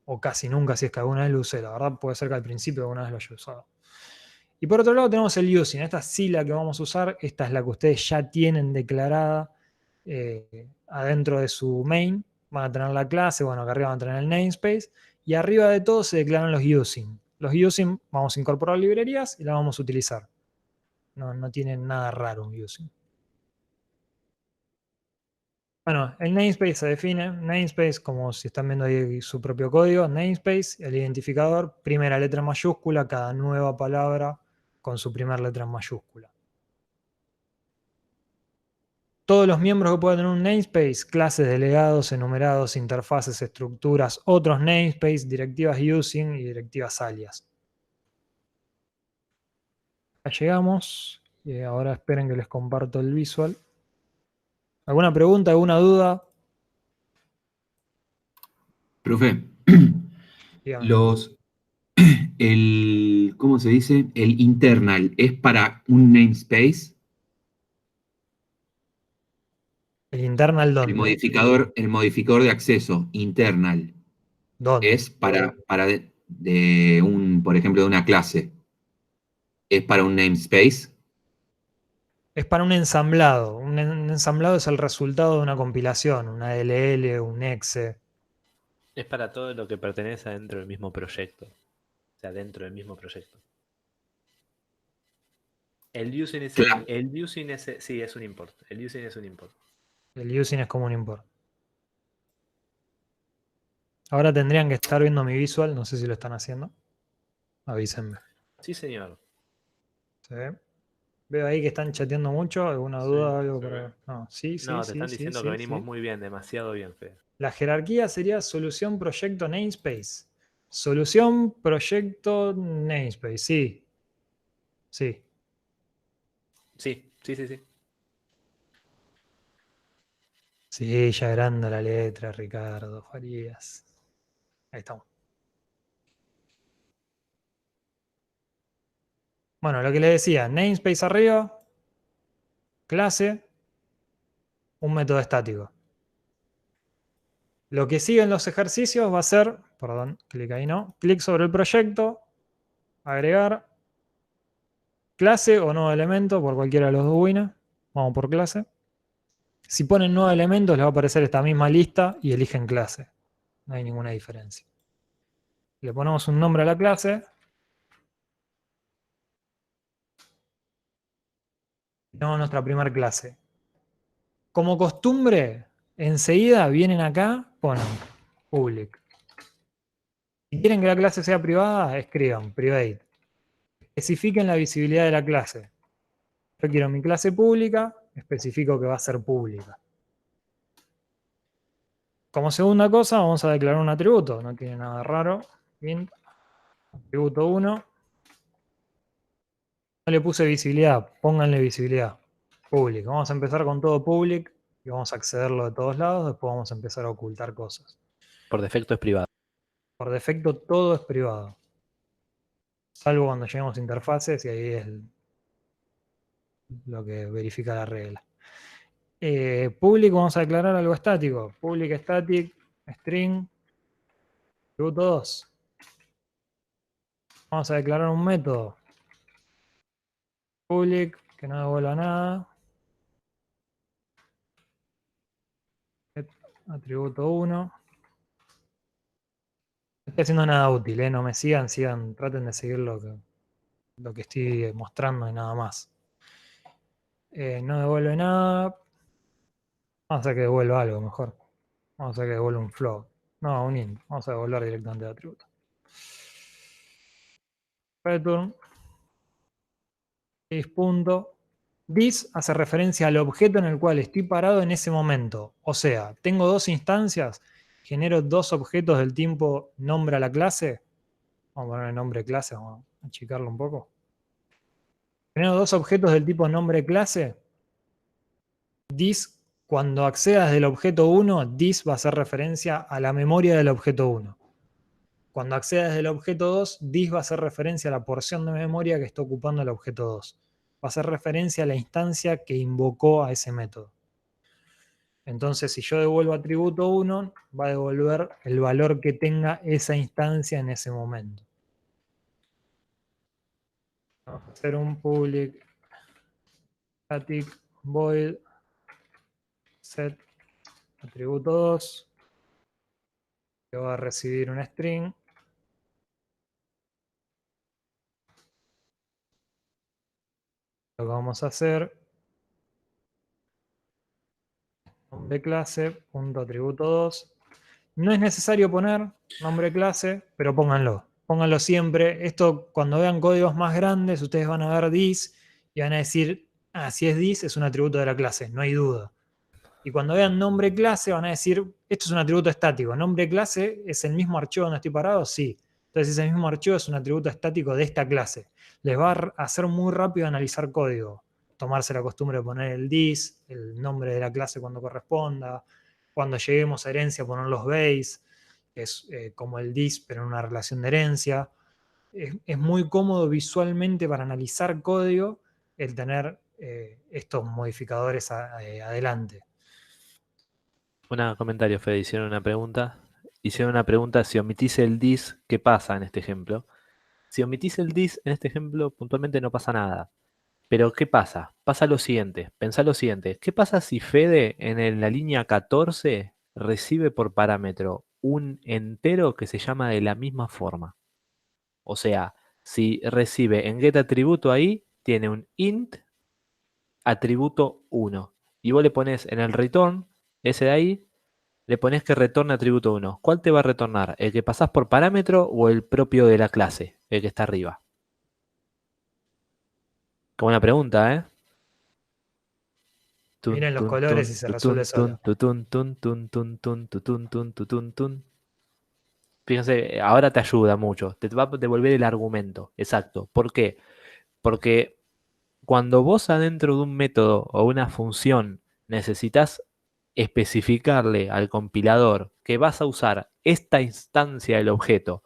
o casi nunca si es que alguna vez lo usé, la verdad puede ser que al principio alguna vez lo haya usado. Y por otro lado tenemos el using, esta sí la que vamos a usar, esta es la que ustedes ya tienen declarada adentro de su main, van a tener la clase, bueno, acá arriba van a tener el namespace, y arriba de todo se declaran los using. Los using vamos a incorporar librerías y las vamos a utilizar. No tienen nada raro un using. Bueno, el namespace se define, namespace como si están viendo ahí su propio código, namespace, el identificador, primera letra en mayúscula, cada nueva palabra con su primera letra en mayúscula. Todos los miembros que puedan tener un namespace, clases, delegados, enumerados, interfaces, estructuras, otros namespace, directivas using y directivas alias. Ya llegamos y ahora esperen que les comparto el visual. ¿Alguna pregunta, alguna duda? Profe, Dígame. ¿cómo se dice? El internal es para un namespace. ¿El internal El dónde? modificador de acceso internal ¿Dónde? es para por ejemplo, de una clase. ¿Es para un namespace? Es para un ensamblado. Un ensamblado es el resultado de una compilación, una DLL, un exe. Es para todo lo que pertenece dentro del mismo proyecto. O sea, dentro del mismo proyecto. El using es, Claro. sí, es un import. El using es un import. El using es como un import. Ahora tendrían que estar viendo mi visual, no sé si lo están haciendo. Avísenme. Sí, señor. ¿Se ve? Veo ahí que están chateando mucho. ¿Alguna Sí, duda? Algo se para... ve. No, sí, No, te están diciendo que venimos sí. muy bien, demasiado bien, Fede. La jerarquía sería solución, proyecto, namespace. Solución, proyecto, namespace. Sí. Sí. Sí, sí, sí, sí. Sí, ya agranda la letra, Ricardo Farías. Ahí estamos. Bueno, lo que le decía, namespace arriba, clase, un método estático. Lo que sigue en los ejercicios va a ser, perdón, clic ahí no, clic sobre el proyecto, agregar, clase o nuevo elemento por cualquiera de los dos winners. Vamos por clase. Si ponen nuevo elemento les va a aparecer esta misma lista y eligen clase. No hay ninguna diferencia. Le ponemos un nombre a la clase. Tenemos nuestra primera clase. Como costumbre, enseguida vienen acá, ponen public. Si quieren que la clase sea privada, escriban private. Especifiquen la visibilidad de la clase. Yo quiero mi clase pública, especifico que va a ser pública. Como segunda cosa, vamos a declarar un atributo. No tiene nada raro. Int, atributo 1. No le puse visibilidad, pónganle visibilidad. Public. Vamos a empezar con todo public y vamos a accederlo de todos lados. Después vamos a empezar a ocultar cosas. Por defecto es privado. Por defecto todo es privado. Salvo cuando lleguemos a interfaces y ahí es lo que verifica la regla. Public vamos a declarar algo estático. Public static string atributo 2. Vamos a declarar un método. Public que no devuelva nada. Atributo 1. No estoy haciendo nada útil, no me sigan, traten de seguir lo que estoy mostrando y nada más. No devuelve nada. Vamos a hacer que devuelva algo mejor. Vamos a hacer que devuelva un float. No, un int. Vamos a devolver directamente el atributo. Return. This hace referencia al objeto en el cual estoy parado en ese momento. O sea, tengo dos instancias, genero dos objetos del tipo nombre a la clase. Vamos a poner el nombre clase, vamos a achicarlo un poco. Genero dos objetos del tipo nombre clase. This, cuando accedas del objeto 1, this va a hacer referencia a la memoria del objeto 1. Cuando accedas del objeto 2, this va a hacer referencia a la porción de memoria que está ocupando el objeto 2. Va a hacer referencia a la instancia que invocó a ese método. Entonces, si yo devuelvo atributo 1, va a devolver el valor que tenga esa instancia en ese momento. Vamos a hacer un public static void set atributo 2, que va a recibir un string. Lo que vamos a hacer, nombre clase, punto atributo 2. No es necesario poner nombre clase, pero pónganlo. Pónganlo siempre. Esto, cuando vean códigos más grandes, ustedes van a ver this y van a decir, ah, si es this, es un atributo de la clase, no hay duda. Y cuando vean nombre clase, van a decir, esto es un atributo estático. ¿Nombre clase es el mismo archivo donde estoy parado? Sí. Entonces ese mismo archivo es un atributo estático de esta clase. Les va a hacer muy rápido analizar código. Tomarse la costumbre de poner el this, el nombre de la clase cuando corresponda. Cuando lleguemos a herencia, poner los base, que es como el this, pero en una relación de herencia. Es muy cómodo visualmente para analizar código el tener estos modificadores adelante. Un comentario, Fede, hicieron una pregunta. Hicieron una pregunta, si omitís el this, ¿qué pasa en este ejemplo? Si omitís el this, en este ejemplo, puntualmente no pasa nada. Pero ¿qué pasa? Pasa lo siguiente, pensá lo siguiente. ¿Qué pasa si Fede en la línea 14 recibe por parámetro un entero que se llama de la misma forma? O sea, si recibe en getAtributo ahí, tiene un int atributo 1. Y vos le pones en el return, ese de ahí, le pones que retorne atributo 1. ¿Cuál te va a retornar? ¿El que pasás por parámetro o el propio de la clase? El que está arriba. Qué buena pregunta, ¿eh? Miren los colores y se resuelve solo. Fíjense, ahora te ayuda mucho. Te va a devolver el argumento. Exacto. ¿Por qué? Porque cuando vos adentro de un método o una función necesitas especificarle al compilador que vas a usar esta instancia del objeto,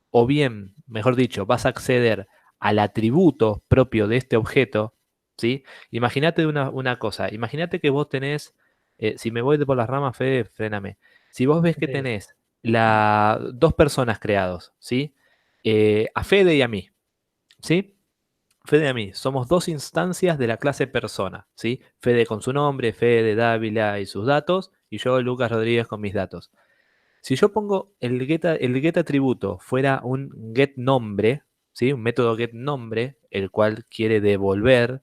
o bien, mejor dicho, vas a acceder al atributo propio de este objeto, ¿sí? Imagínate una cosa, imagínate que vos tenés, si me voy por las ramas, Fede, fréname. Si vos ves que Sí. tenés dos personas creados, ¿sí? A Fede y a mí, ¿sí? Fede y a mí, somos dos instancias de la clase persona, ¿sí? Fede con su nombre, Fede Dávila y sus datos, y yo, Lucas Rodríguez, con mis datos. Si yo pongo el get atributo fuera un get nombre, ¿sí? Un método get nombre, el cual quiere devolver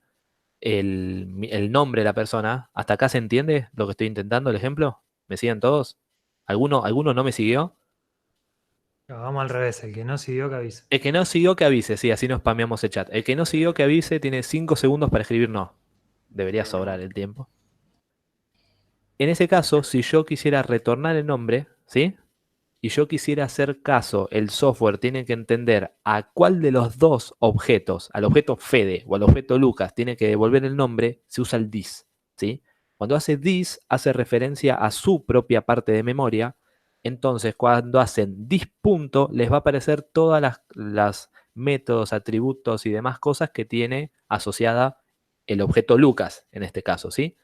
el nombre de la persona, ¿hasta acá se entiende lo que estoy intentando, el ejemplo? ¿Me siguen todos? ¿Alguno no me siguió? No, vamos al revés, el que no siguió que avise. El que no siguió que avise, sí, así no spameamos el chat. El que no siguió que avise tiene 5 segundos para escribir no. Debería sobrar el tiempo. En ese caso, si yo quisiera retornar el nombre, ¿sí? Y yo quisiera hacer caso, el software tiene que entender a cuál de los dos objetos, al objeto Fede o al objeto Lucas, tiene que devolver el nombre, se usa el this, ¿sí? Cuando hace this, hace referencia a su propia parte de memoria. Entonces, cuando hacen this punto, les va a aparecer todas las métodos, atributos y demás cosas que tiene asociada el objeto Lucas, en este caso, ¿sí?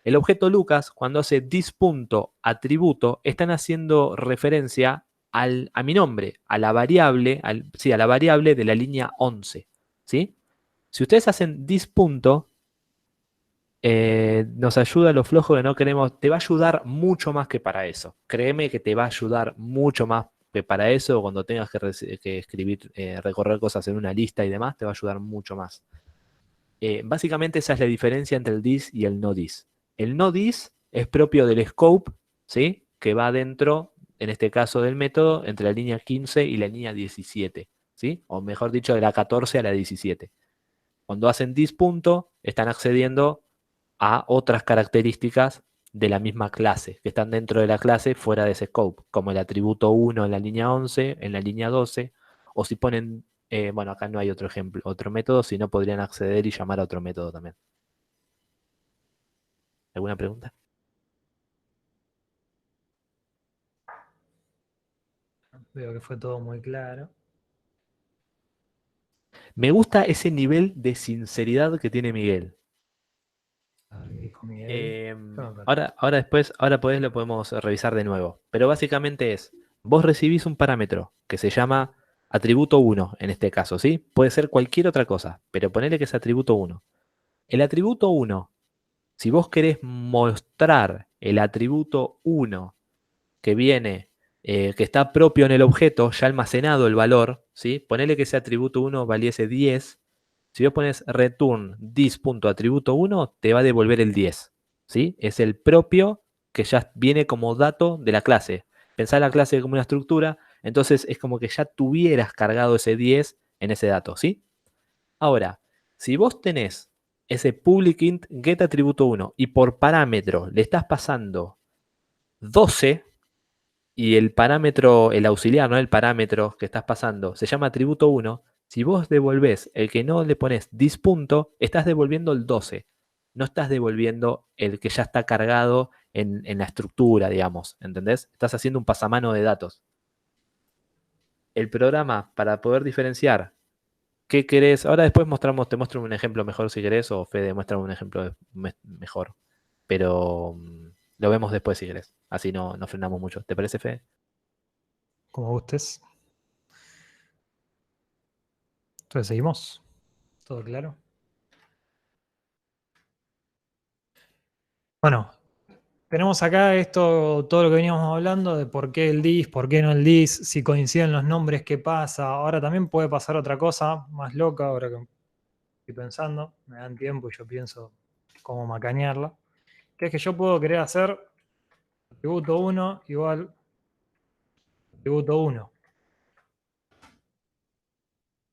El objeto Lucas, cuando hace this.atributo, están haciendo referencia a mi nombre, a la variable, a la variable de la línea 11. ¿Sí? Si ustedes hacen this. Nos ayuda a lo flojo que no queremos, te va a ayudar mucho más que para eso. Créeme que te va a ayudar mucho más que para eso, cuando tengas que escribir, recorrer cosas en una lista y demás, te va a ayudar mucho más. Básicamente esa es la diferencia entre el this y el no this. El no this es propio del scope, ¿sí? Que va dentro, en este caso del método, entre la línea 15 y la línea 17, ¿sí? O mejor dicho, de la 14 a la 17. Cuando hacen this punto, están accediendo a otras características de la misma clase, que están dentro de la clase fuera de ese scope, como el atributo 1 en la línea 11, en la línea 12, o si ponen, bueno, acá no hay otro ejemplo, otro método, si no podrían acceder y llamar a otro método también. ¿Alguna pregunta? Veo que fue todo muy claro. Me gusta ese nivel de sinceridad que tiene Miguel. dijo Miguel. Ahora lo podemos revisar de nuevo. Pero básicamente vos recibís un parámetro que se llama atributo 1 en este caso, ¿sí? Puede ser cualquier otra cosa, pero ponele que es atributo 1. El atributo 1, si vos querés mostrar el atributo 1 que viene, que está propio en el objeto, ya almacenado el valor, ¿sí? Ponele que ese atributo 1 valiese 10. Si vos pones return this.atributo 1, te va a devolver el 10, ¿sí? Es el propio que ya viene como dato de la clase. Pensá la clase como una estructura, entonces es como que ya tuvieras cargado ese 10 en ese dato, ¿sí? Ahora, si vos tenés ese public int get atributo 1 y por parámetro le estás pasando 12 y el parámetro, el auxiliar, ¿no? El parámetro que estás pasando se llama atributo 1, si vos devolvés el que no le pones this punto, estás devolviendo el 12. No estás devolviendo el que ya está cargado en la estructura, digamos, ¿entendés? Estás haciendo un pasamano de datos. El programa, para poder diferenciar qué querés, ahora después te muestro un ejemplo mejor si querés, o Fede, muestra un ejemplo mejor. Pero lo vemos después si querés. Así no frenamos mucho. ¿Te parece, Fede? Como gustes. Entonces seguimos. ¿Todo claro? Bueno, tenemos acá todo lo que veníamos hablando de por qué el dis, por qué no el dis, si coinciden los nombres, qué pasa. Ahora también puede pasar otra cosa más loca, ahora que estoy pensando, me dan tiempo y yo pienso cómo macanearla, que es que yo puedo querer hacer atributo 1 igual atributo 1.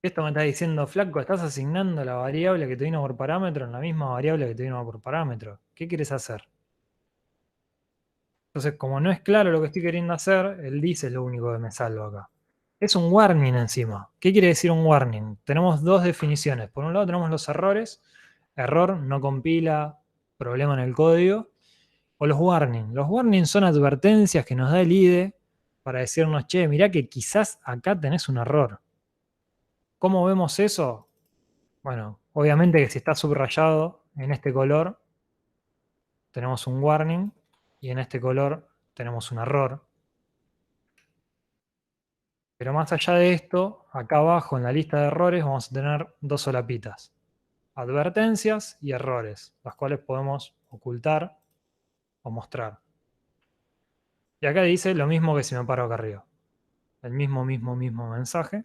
Esto me está diciendo, flaco, estás asignando la variable que te vino por parámetro en la misma variable que te vino por parámetro. ¿Qué quieres hacer? Entonces, como no es claro lo que estoy queriendo hacer, el dis es lo único que me salva acá. Es un warning encima. ¿Qué quiere decir un warning? Tenemos dos definiciones. Por un lado tenemos los errores. Error, no compila, problema en el código. O los warnings. Los warnings son advertencias que nos da el IDE para decirnos, che, mirá que quizás acá tenés un error. ¿Cómo vemos eso? Bueno, obviamente que si está subrayado en este color, tenemos un warning, y en este color tenemos un error. Pero más allá de esto, acá abajo en la lista de errores vamos a tener dos solapitas. Advertencias y errores, las cuales podemos ocultar o mostrar. Y acá dice lo mismo que si me paro acá arriba. El mismo mensaje.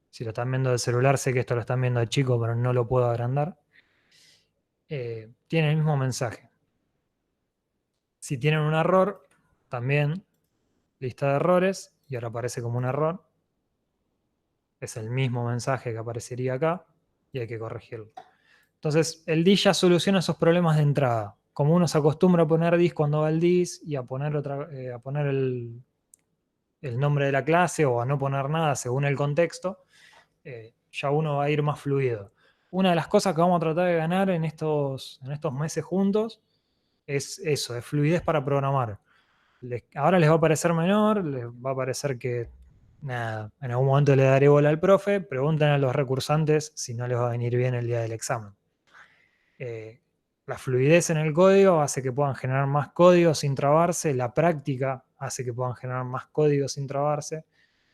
Si lo están viendo del celular, sé que esto lo están viendo de chico, pero no lo puedo agrandar. Tiene el mismo mensaje. Si tienen un error, también lista de errores, y ahora aparece como un error. Es el mismo mensaje que aparecería acá, y hay que corregirlo. Entonces, el dis ya soluciona esos problemas de entrada. Como uno se acostumbra a poner dis cuando va al dis y a poner, el nombre de la clase o a no poner nada según el contexto, ya uno va a ir más fluido. Una de las cosas que vamos a tratar de ganar en estos meses juntos es eso, es fluidez para programar. Ahora les va a parecer menor, les va a parecer que nada, en algún momento le daré bola al profe, pregunten a los recursantes si no les va a venir bien el día del examen. La fluidez en el código hace que puedan generar más código sin trabarse, la práctica hace que puedan generar más código sin trabarse,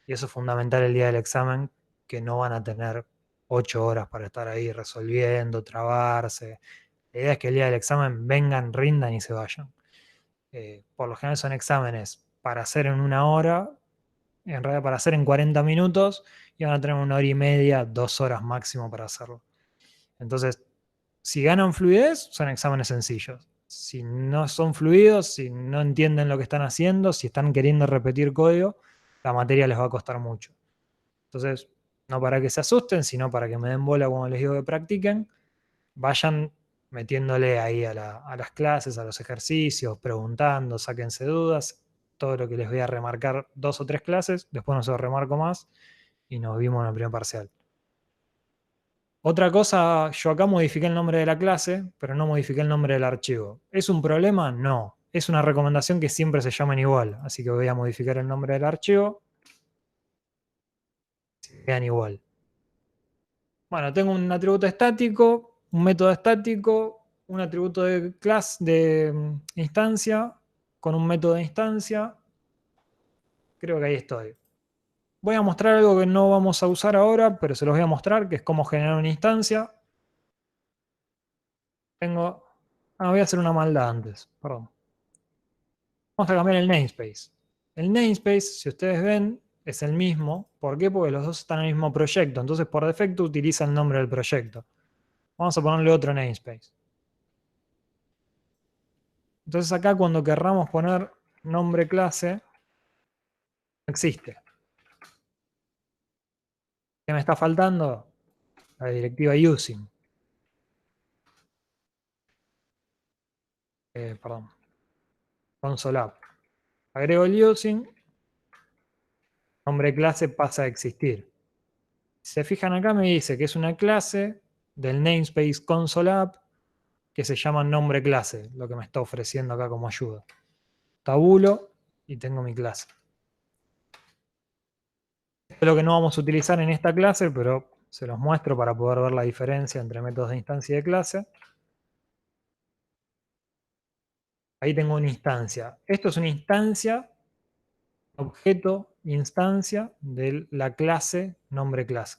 y eso es fundamental el día del examen, que no van a tener 8 horas para estar ahí resolviendo, trabarse. La idea es que el día del examen vengan, rindan y se vayan. Por lo general son exámenes para hacer en 1 hora, en realidad para hacer en 40 minutos, y van a tener 1 hora y media, 2 horas máximo para hacerlo. Entonces, si ganan fluidez, son exámenes sencillos. Si no son fluidos, si no entienden lo que están haciendo, si están queriendo repetir código, la materia les va a costar mucho. Entonces, no para que se asusten, sino para que me den bola cuando les digo que practiquen, vayan metiéndole ahí a las clases, a los ejercicios, preguntando, sáquense dudas, todo lo que les voy a remarcar 2 o 3 clases, después no se lo remarco más y nos vimos en el primer parcial. Otra cosa, yo acá modifiqué el nombre de la clase, pero no modifiqué el nombre del archivo. ¿Es un problema? No. Es una recomendación que siempre se llamen igual, así que voy a modificar el nombre del archivo. Se quedan igual. Bueno, tengo un atributo estático, un método estático, un atributo de clase de instancia con un método de instancia. Creo que ahí estoy. Voy a mostrar algo que no vamos a usar ahora, pero se los voy a mostrar, que es cómo generar una instancia. Voy a hacer una maldad antes, perdón. Vamos a cambiar el namespace. El namespace, si ustedes ven, es el mismo. ¿Por qué? Porque los dos están en el mismo proyecto. Entonces, por defecto, utiliza el nombre del proyecto. Vamos a ponerle otro namespace. Entonces, acá cuando querramos poner nombre clase, no existe. ¿Qué me está faltando? La directiva using. Perdón. Console app. Agrego el using. Nombre clase pasa a existir. Si se fijan acá me dice que es una clase del namespace console app que se llama nombre clase, lo que me está ofreciendo acá como ayuda. Tabulo y tengo mi clase. Esto es lo que no vamos a utilizar en esta clase, pero se los muestro para poder ver la diferencia entre métodos de instancia y de clase. Ahí tengo una instancia. Esto es una instancia, objeto, instancia de la clase nombre clase.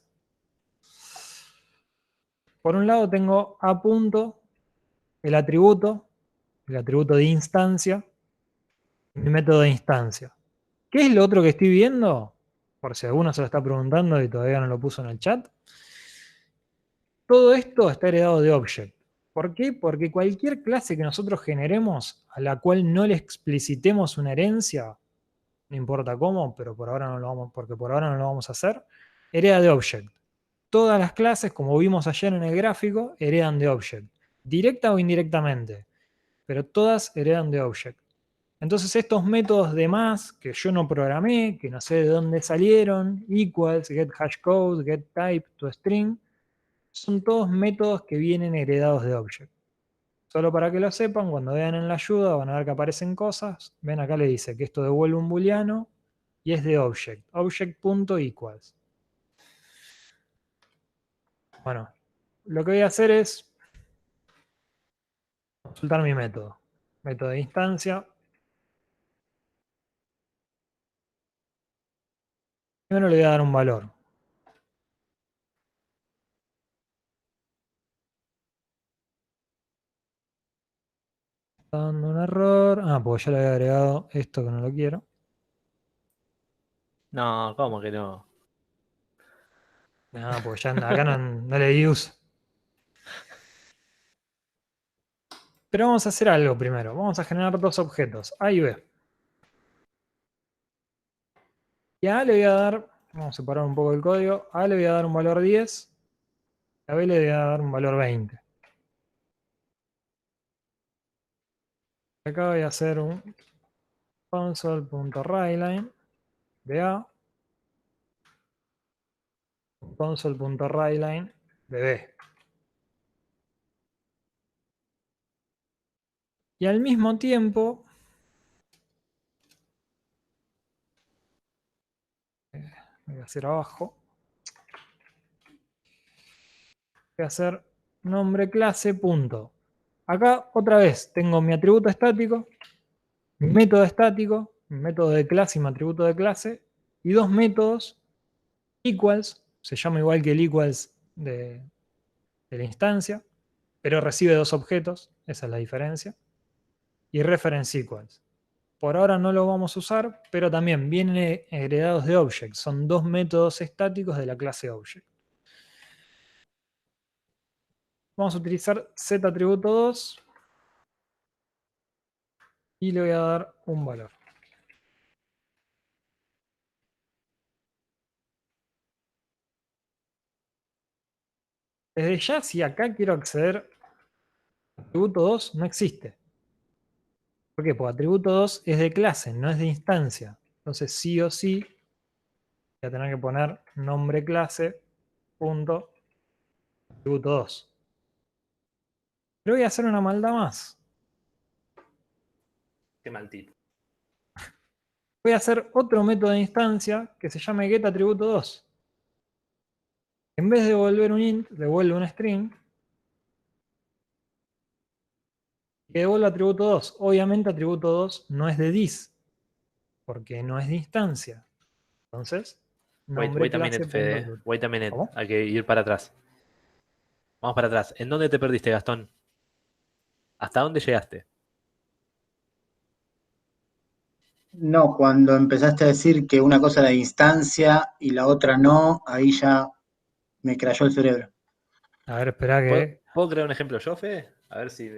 Por un lado tengo a punto, el atributo de instancia, y mi método de instancia. ¿Qué es lo otro que estoy viendo? Por si alguno se lo está preguntando y todavía no lo puso en el chat. Todo esto está heredado de object. ¿Por qué? Porque cualquier clase que nosotros generemos a la cual no le explicitemos una herencia, no importa cómo, pero por ahora no lo vamos, porque por ahora no lo vamos a hacer, hereda de object. Todas las clases, como vimos ayer en el gráfico, heredan de object. Directa o indirectamente, pero todas heredan de object. Entonces estos métodos de más que yo no programé, que no sé de dónde salieron, equals, get hashcode, get type, toString, son todos métodos que vienen heredados de object. Solo para que lo sepan, cuando vean en la ayuda van a ver que aparecen cosas. Ven acá le dice que esto devuelve un booleano y es de object. Object.equals. Bueno, lo que voy a hacer es consultar mi método. Método de instancia. Primero le voy a dar un valor. Está dando un error. Pues ya le había agregado esto que no lo quiero. No, ¿cómo que no? Pues ya acá no le di uso. Pero vamos a hacer algo primero. Vamos a generar dos objetos, A y B. Y a A le voy a dar, vamos a separar un poco el código, a A le voy a dar un valor 10, a B le voy a dar un valor 20. Acá voy a hacer un console.writeline de A, console.writeline de B. Y al mismo tiempo, voy a hacer abajo, voy a hacer nombre clase punto. Acá otra vez tengo mi atributo estático, mi método estático, mi método de clase y mi atributo de clase, y dos métodos equals, se llama igual que el equals de la instancia, pero recibe dos objetos, esa es la diferencia, y reference equals. Por ahora no lo vamos a usar, pero también vienen heredados de object, son dos métodos estáticos de la clase object. Vamos a utilizar zAtributo2 y le voy a dar un valor. Desde ya, si acá quiero acceder a atributo 2, no existe. ¿Por qué? Porque atributo 2 es de clase, no es de instancia. Entonces, sí o sí, voy a tener que poner nombre clase punto atributo 2. Pero voy a hacer una maldad más. Qué maldito. Voy a hacer otro método de instancia que se llame getAtributo2. En vez de devolver un int, devuelve un string. que devuelva atributo 2. Obviamente atributo 2 no es de dis, porque no es de instancia. Entonces, nombre Wait a minute, clase Fede. punto- Wait a minute. ¿Cómo? Hay que ir para atrás. Vamos para atrás. ¿En dónde te perdiste, Gastón? ¿Hasta dónde llegaste? No, cuando empezaste a decir que una cosa era instancia y la otra no, ahí ya me crayó el cerebro. A ver, espera ¿Puedo, que... puedo crear un ejemplo yo, Fede? A ver si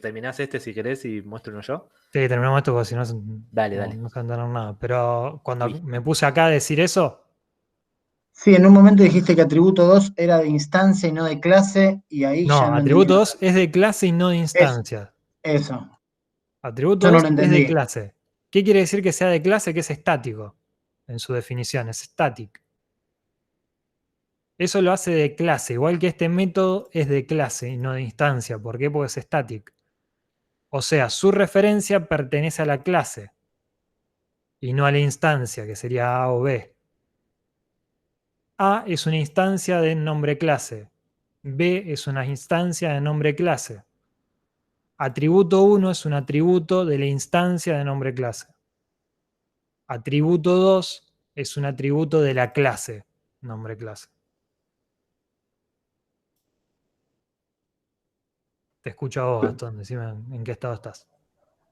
terminás este si querés y muestro uno yo. Sí, terminamos esto porque si no, Dale, no, dale. no se va a entender nada. Pero cuando Listo. me puse acá a decir eso, Sí, en un momento dijiste que atributo 2 era de instancia y no de clase, y ahí ya no, no entendí atributo nada. 2 es de clase y no de Eso, instancia. eso. Atributo Yo no 2 lo es de entendí. clase. ¿Qué quiere decir que sea de clase? Que es estático en su definición, es static. Eso lo hace de clase, igual que este método es de clase y no de instancia. ¿Por qué? Porque es static. O sea, su referencia pertenece a la clase y no a la instancia, que sería A o B. A es una instancia de nombre clase. B es una instancia de nombre clase. Atributo 1 es un atributo de la instancia de nombre clase. Atributo 2 es un atributo de la clase nombre clase. Te escucho a vos, Gastón, decime en qué estado estás.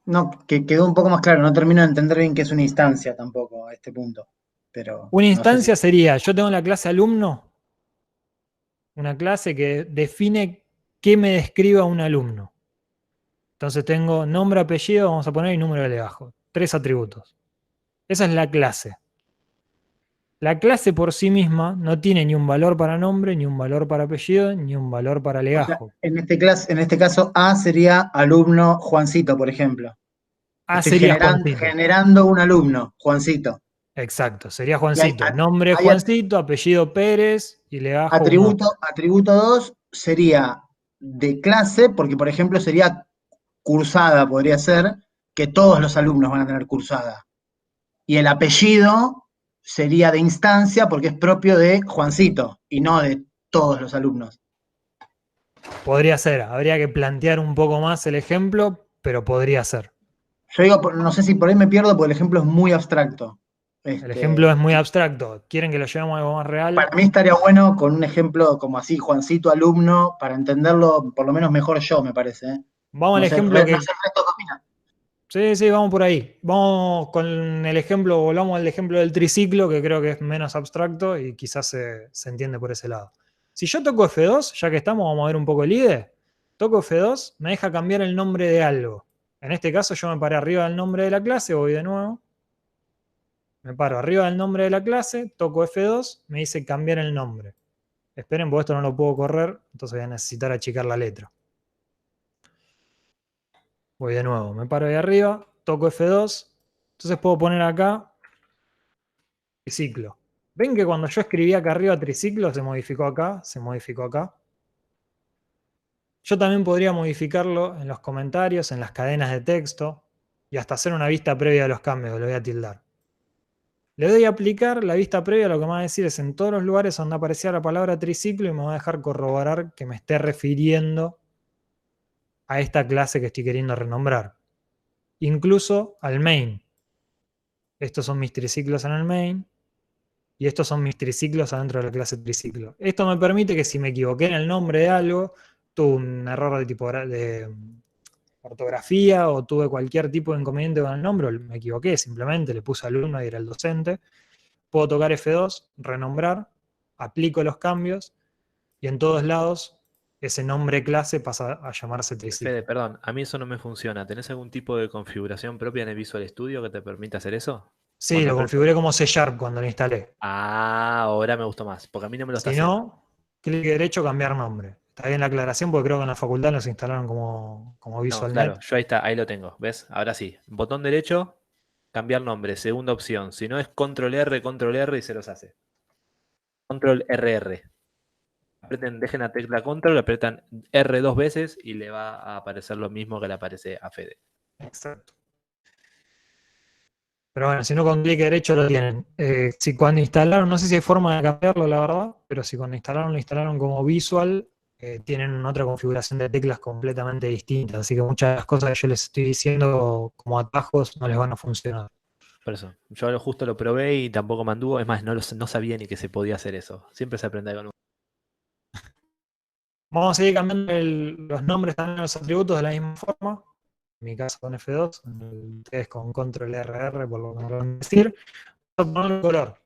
No, que quedó un poco más claro, no termino de entender bien qué es una instancia tampoco a este punto. Pero Una no sé si. instancia sería, yo tengo la clase alumno, una clase que define qué me describa un alumno. Entonces tengo nombre, apellido, vamos a poner y número de legajo. 3 atributos. Esa es la clase. La clase por sí misma no tiene ni un valor para nombre, ni un valor para apellido, ni un valor para O sea, legajo. en este caso, A sería alumno Juancito, por ejemplo. A Estoy sería Juancito. generando un alumno, Juancito. Exacto, sería Y hay, Juancito. Nombre hay Juancito, apellido Pérez y legajo un O. atributo 2 sería de clase, porque por ejemplo sería cursada, podría ser, que todos los alumnos van a tener cursada. Y el apellido sería de instancia porque es propio de Juancito y no de todos los alumnos. Podría ser, habría que plantear un poco más el ejemplo, pero podría ser. Yo digo, no sé si por ahí me pierdo porque el ejemplo es muy abstracto. El ejemplo es muy Sí. abstracto. ¿Quieren que lo llevemos a algo más real? Para mí estaría bueno con un ejemplo como así, Juancito alumno, para entenderlo por lo menos mejor yo, me parece. ¿Eh? Vamos al No sé, ejemplo no que... sé el resto qué opina. Sí, sí, vamos por ahí. Vamos con el ejemplo, volvamos al ejemplo del triciclo, que creo que es menos abstracto y quizás se entiende por ese lado. Si yo toco F2, ya que estamos, vamos a ver un poco el IDE. Toco F2, me deja cambiar el nombre de algo. En este caso yo me paré arriba del nombre de la clase, voy de nuevo. Me paro arriba del nombre de la clase, toco F2, me dice cambiar el nombre. Esperen, porque esto no lo puedo correr, entonces voy a necesitar achicar la letra. Voy de nuevo, me paro ahí arriba, toco F2, entonces puedo poner acá triciclo. ¿Ven que cuando yo escribí acá arriba triciclo se modificó acá, se modificó acá? Yo también podría modificarlo en los comentarios, en las cadenas de texto y hasta hacer una vista previa de los cambios, lo voy a tildar. Le doy a aplicar la vista previa, lo que me va a decir es en todos los lugares donde aparecía la palabra triciclo y me va a dejar corroborar que me esté refiriendo a esta clase que estoy queriendo renombrar. Incluso al main. Estos son mis triciclos en el main y estos son mis triciclos adentro de la clase triciclo. Esto me permite que si me equivoqué en el nombre de algo, tuve un error de ortografía o tuve cualquier tipo de inconveniente con el nombre, o me equivoqué, simplemente le puse alumno y era el docente, puedo tocar F2, renombrar, aplico los cambios y en todos lados ese nombre clase pasa a llamarse triciclo. Fede, perdón, a mí eso no me funciona. ¿Tenés algún tipo de configuración propia en el Visual Studio que te permita hacer eso? Sí, Cuando lo apreto- configuré como C# cuando lo instalé. Ah, ahora me gustó más, porque a mí no me lo está Si haciendo. no, clic derecho, cambiar nombre. Está bien la aclaración porque creo que en la facultad los instalaron como No, VisualNet. claro, yo ahí está, ahí lo tengo. ¿Ves? Ahora sí. Botón derecho, cambiar nombre, segunda opción. Si no es control R y se los hace. Control RR. Dejen la tecla control, apretan R 2 veces y le va a aparecer lo mismo que le aparece a Fede. Exacto. Pero bueno, si no con clic derecho lo tienen. Si cuando instalaron, no sé si hay forma de cambiarlo, la verdad, pero si cuando instalaron lo instalaron como Visual, tienen otra configuración de teclas completamente distinta, así que muchas de las cosas que yo les estoy diciendo como atajos no les van a funcionar. Por eso, yo justo lo probé y tampoco me anduvo. Es más, no sabía ni que se podía hacer eso. Siempre se aprende con uno. Vamos a seguir cambiando los nombres también de los atributos de la misma forma. En mi caso con F2, ustedes con control RR, por lo que me van a decir. Vamos a ponerle un color.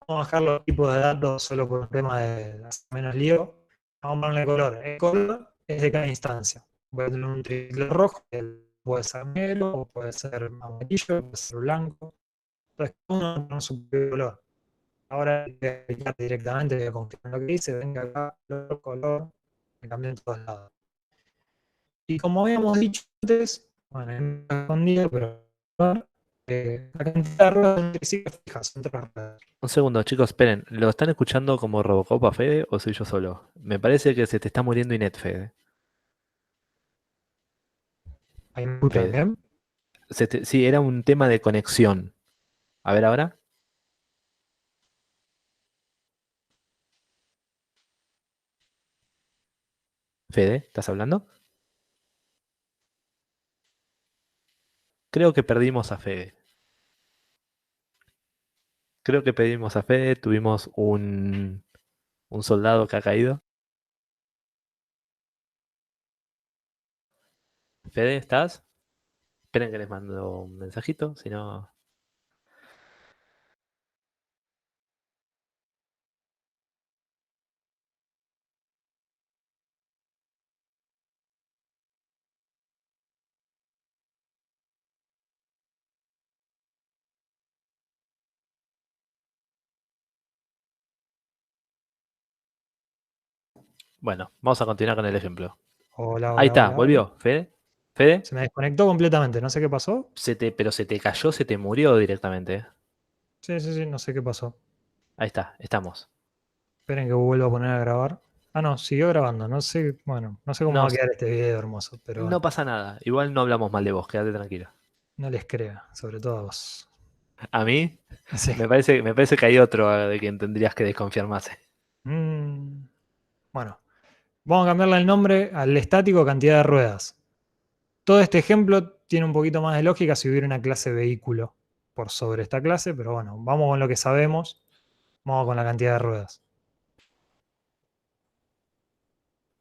Vamos a bajar los tipos de datos solo por un tema de hacer menos lío. Vamos a ponerle color. El color es de cada instancia. Voy a tener un triciclo rojo, que puede ser negro, o puede ser amarillo, puede ser blanco. Entonces, cada uno tiene su propio color. Ahora voy a aplicar directamente, voy a confirmar lo que dice, venga acá, color, me cambió en todos lados. Y como habíamos dicho antes, bueno, me escondido, pero la cantidad de ruedas en triciclo fija, son 3 ruedas. Un segundo, chicos, esperen. ¿Lo están escuchando como Robocop a Fede o soy yo solo? Me parece que se te está muriendo Inet, Fede. Ahí me escuchan Fede. bien. Sí, era un tema de conexión. A ver ahora. Fede, ¿estás hablando? Creo que perdimos a Fede. Creo que perdimos a Fede. Tuvimos un soldado que ha caído. Fede, ¿estás? Esperen que les mando un mensajito, si no. Bueno, vamos a continuar con el ejemplo. Hola, Ahí hola, está, hola, hola. volvió. Fede. Fede, Se me desconectó completamente, no sé qué pasó. pero se te cayó, se te murió directamente. Sí, sí, sí, no sé qué pasó. Ahí está, estamos. Esperen que vuelva a poner a grabar. Ah, no, siguió grabando. No sé, bueno, no sé cómo No, va a quedar este video hermoso, pero no bueno, pasa nada. Igual no hablamos mal de vos, quédate tranquilo. no les crea, sobre todo a vos. A mí, Sí. me parece que hay otro de quien tendrías que desconfiar más. Mm, bueno, vamos a cambiarle el nombre al estático cantidad de ruedas. Todo este ejemplo tiene un poquito más de lógica si hubiera una clase vehículo por sobre esta clase, pero bueno, vamos con lo que sabemos. Vamos con la cantidad de ruedas.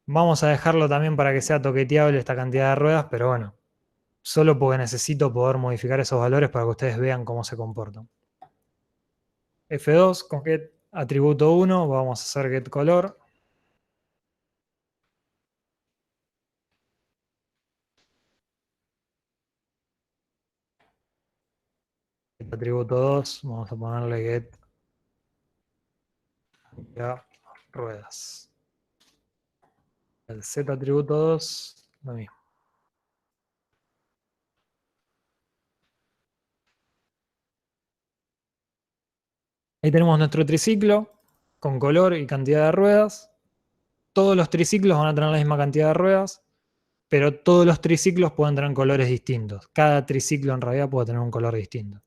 Vamos a dejarlo también para que sea toqueteable esta cantidad de ruedas, pero bueno, solo porque necesito poder modificar esos valores para que ustedes vean cómo se comportan. F2 con get atributo 1, vamos a hacer get color. Get atributo 2, vamos a ponerle get ya, ruedas. El z atributo 2, lo mismo. Ahí tenemos nuestro triciclo con color y cantidad de ruedas. Todos los triciclos van a tener la misma cantidad de ruedas, pero todos los triciclos pueden tener colores distintos. Cada triciclo en realidad puede tener un color distinto.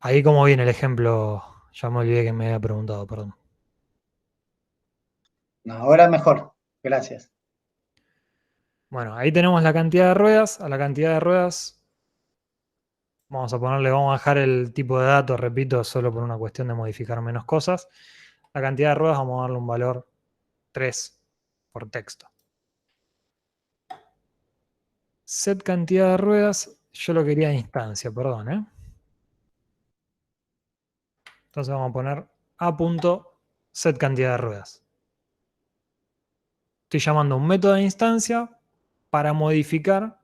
Ahí como viene el ejemplo, ya me olvidé que me había preguntado, perdón. No, ahora mejor. Gracias. Bueno, ahí tenemos la cantidad de ruedas. A la cantidad de ruedas vamos a bajar el tipo de datos, repito, solo por una cuestión de modificar menos cosas. La cantidad de ruedas vamos a darle un valor 3 por texto. Set cantidad de ruedas, yo lo quería de instancia, perdón, ¿eh? Entonces vamos a poner a.set cantidad de ruedas. Estoy llamando a un método de instancia para modificar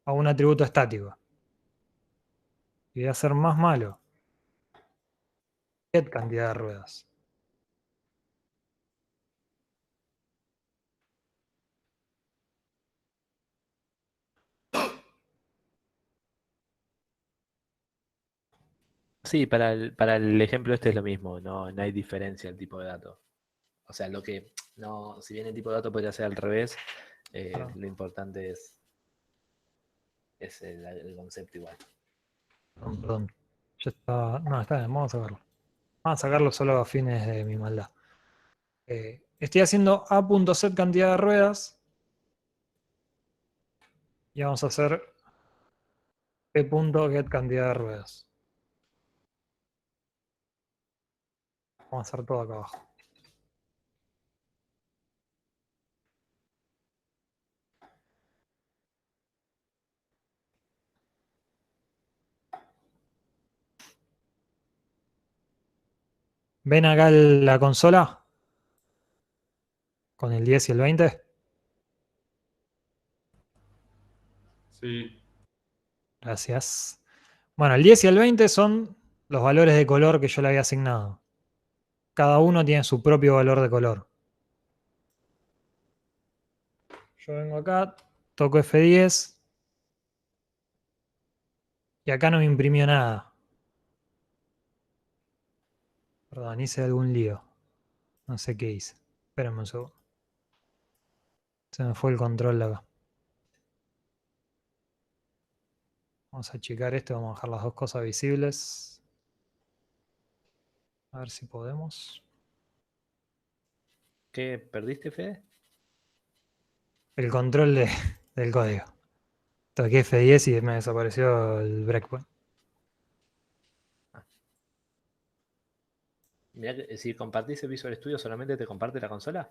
a un atributo estático. Y voy a ser más malo. Get cantidad de ruedas. Sí, para el ejemplo este es lo mismo, no hay diferencia el tipo de dato. O sea, si bien el tipo de dato podría ser al revés, lo importante es el concepto igual. Perdón. Ya está. No, está bien, vamos a sacarlo. Vamos a sacarlo solo a fines de mi maldad. Estoy haciendo a.set cantidad de ruedas. Y vamos a hacer p.get cantidad de ruedas. Vamos a hacer todo acá abajo. ¿Ven acá la consola? Con el 10 y el 20. Sí. Gracias. Bueno, el 10 y el 20 son los valores de color que yo le había asignado. Cada uno tiene su propio valor de color. Yo vengo acá, toco F10 y acá no me imprimió nada. Perdón, hice algún lío. No sé qué hice. Espérenme un segundo. Se me fue el control de acá. Vamos a achicar esto, vamos a dejar las dos cosas visibles. A ver si podemos. ¿Qué perdiste, Fede? El control del código. Toqué F10 y me desapareció el breakpoint. Mirá que si compartís el Visual Studio, ¿solamente te comparte la consola?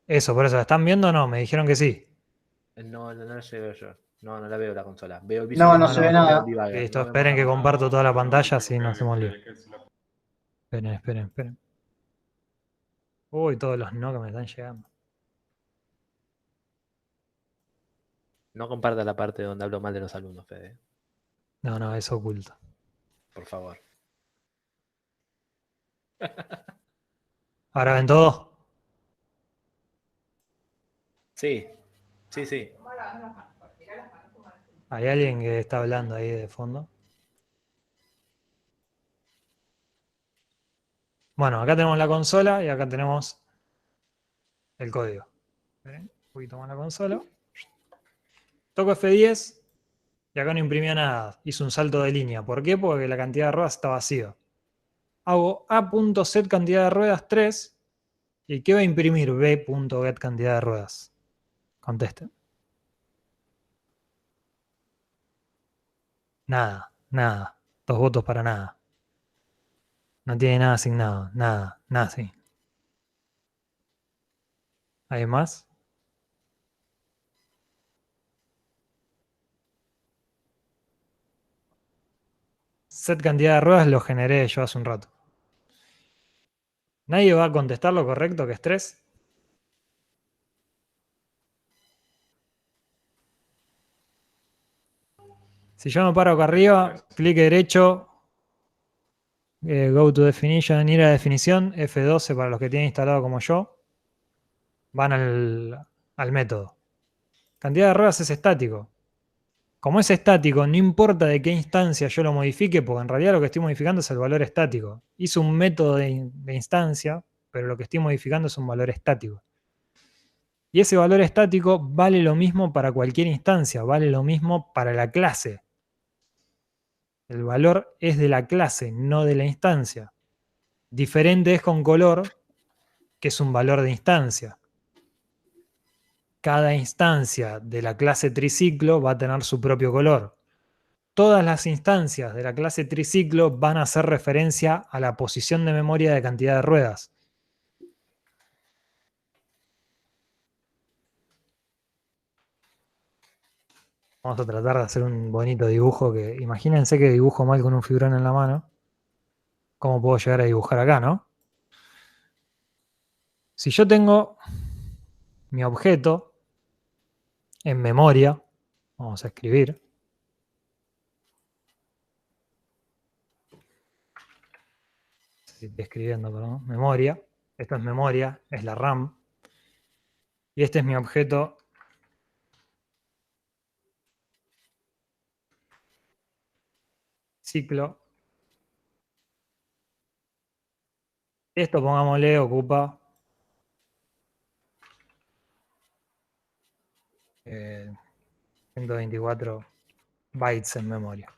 Eso, por eso, ¿la están viendo o no? Me dijeron que sí. No la veo yo. No la veo la consola. Veo el No, Visual no No, se Studio, ve no. no veo el nada. debugger. Listo, No vemos esperen la que consola. comparto toda la pantalla, Porque así no hacemos lío. Fede, que se la- Esperen. Uy, todos los no que me están llegando. No comparta la parte donde hablo mal de los alumnos, Fede. No, es oculto. Por favor. ¿Ahora ven todo? Sí. Sí. ¿Hay alguien que está hablando ahí de fondo? Bueno, acá tenemos la consola y acá tenemos el código. Esperen, un poquito más la consola. Toco F10 y acá no imprimió nada. Hizo un salto de línea. ¿Por qué? Porque la cantidad de ruedas está vacía. Hago a.set cantidad de ruedas 3. ¿Y qué va a imprimir b.get cantidad de ruedas? Contesten. Nada. 2 votos para nada. No tiene nada asignado. Nada, sí. ¿Hay más? Set cantidad de ruedas lo generé yo hace un rato. ¿Nadie va a contestar lo correcto, que es 3? Si yo me paro acá arriba, clic derecho, go to definition, ir a definición, F12 para los que tienen instalado como yo, van al método. Cantidad de ruedas es estático. Como es estático, no importa de qué instancia yo lo modifique, porque en realidad lo que estoy modificando es el valor estático. Hice un método de instancia, pero lo que estoy modificando es un valor estático. Y ese valor estático vale lo mismo para cualquier instancia, vale lo mismo para la clase. El valor es de la clase, no de la instancia. Diferente es con color, que es un valor de instancia. Cada instancia de la clase triciclo va a tener su propio color. Todas las instancias de la clase triciclo van a hacer referencia a la posición de memoria de cantidad de ruedas. Vamos a tratar de hacer un bonito dibujo que, imagínense que dibujo mal con un fibrón en la mano. ¿Cómo puedo llegar a dibujar acá, no? Si yo tengo mi objeto en memoria, vamos a escribir. Estoy escribiendo, perdón. Memoria. Esto es memoria, es la RAM. Y este es mi objeto ciclo. Esto, pongámosle, ocupa 124 bytes en memoria.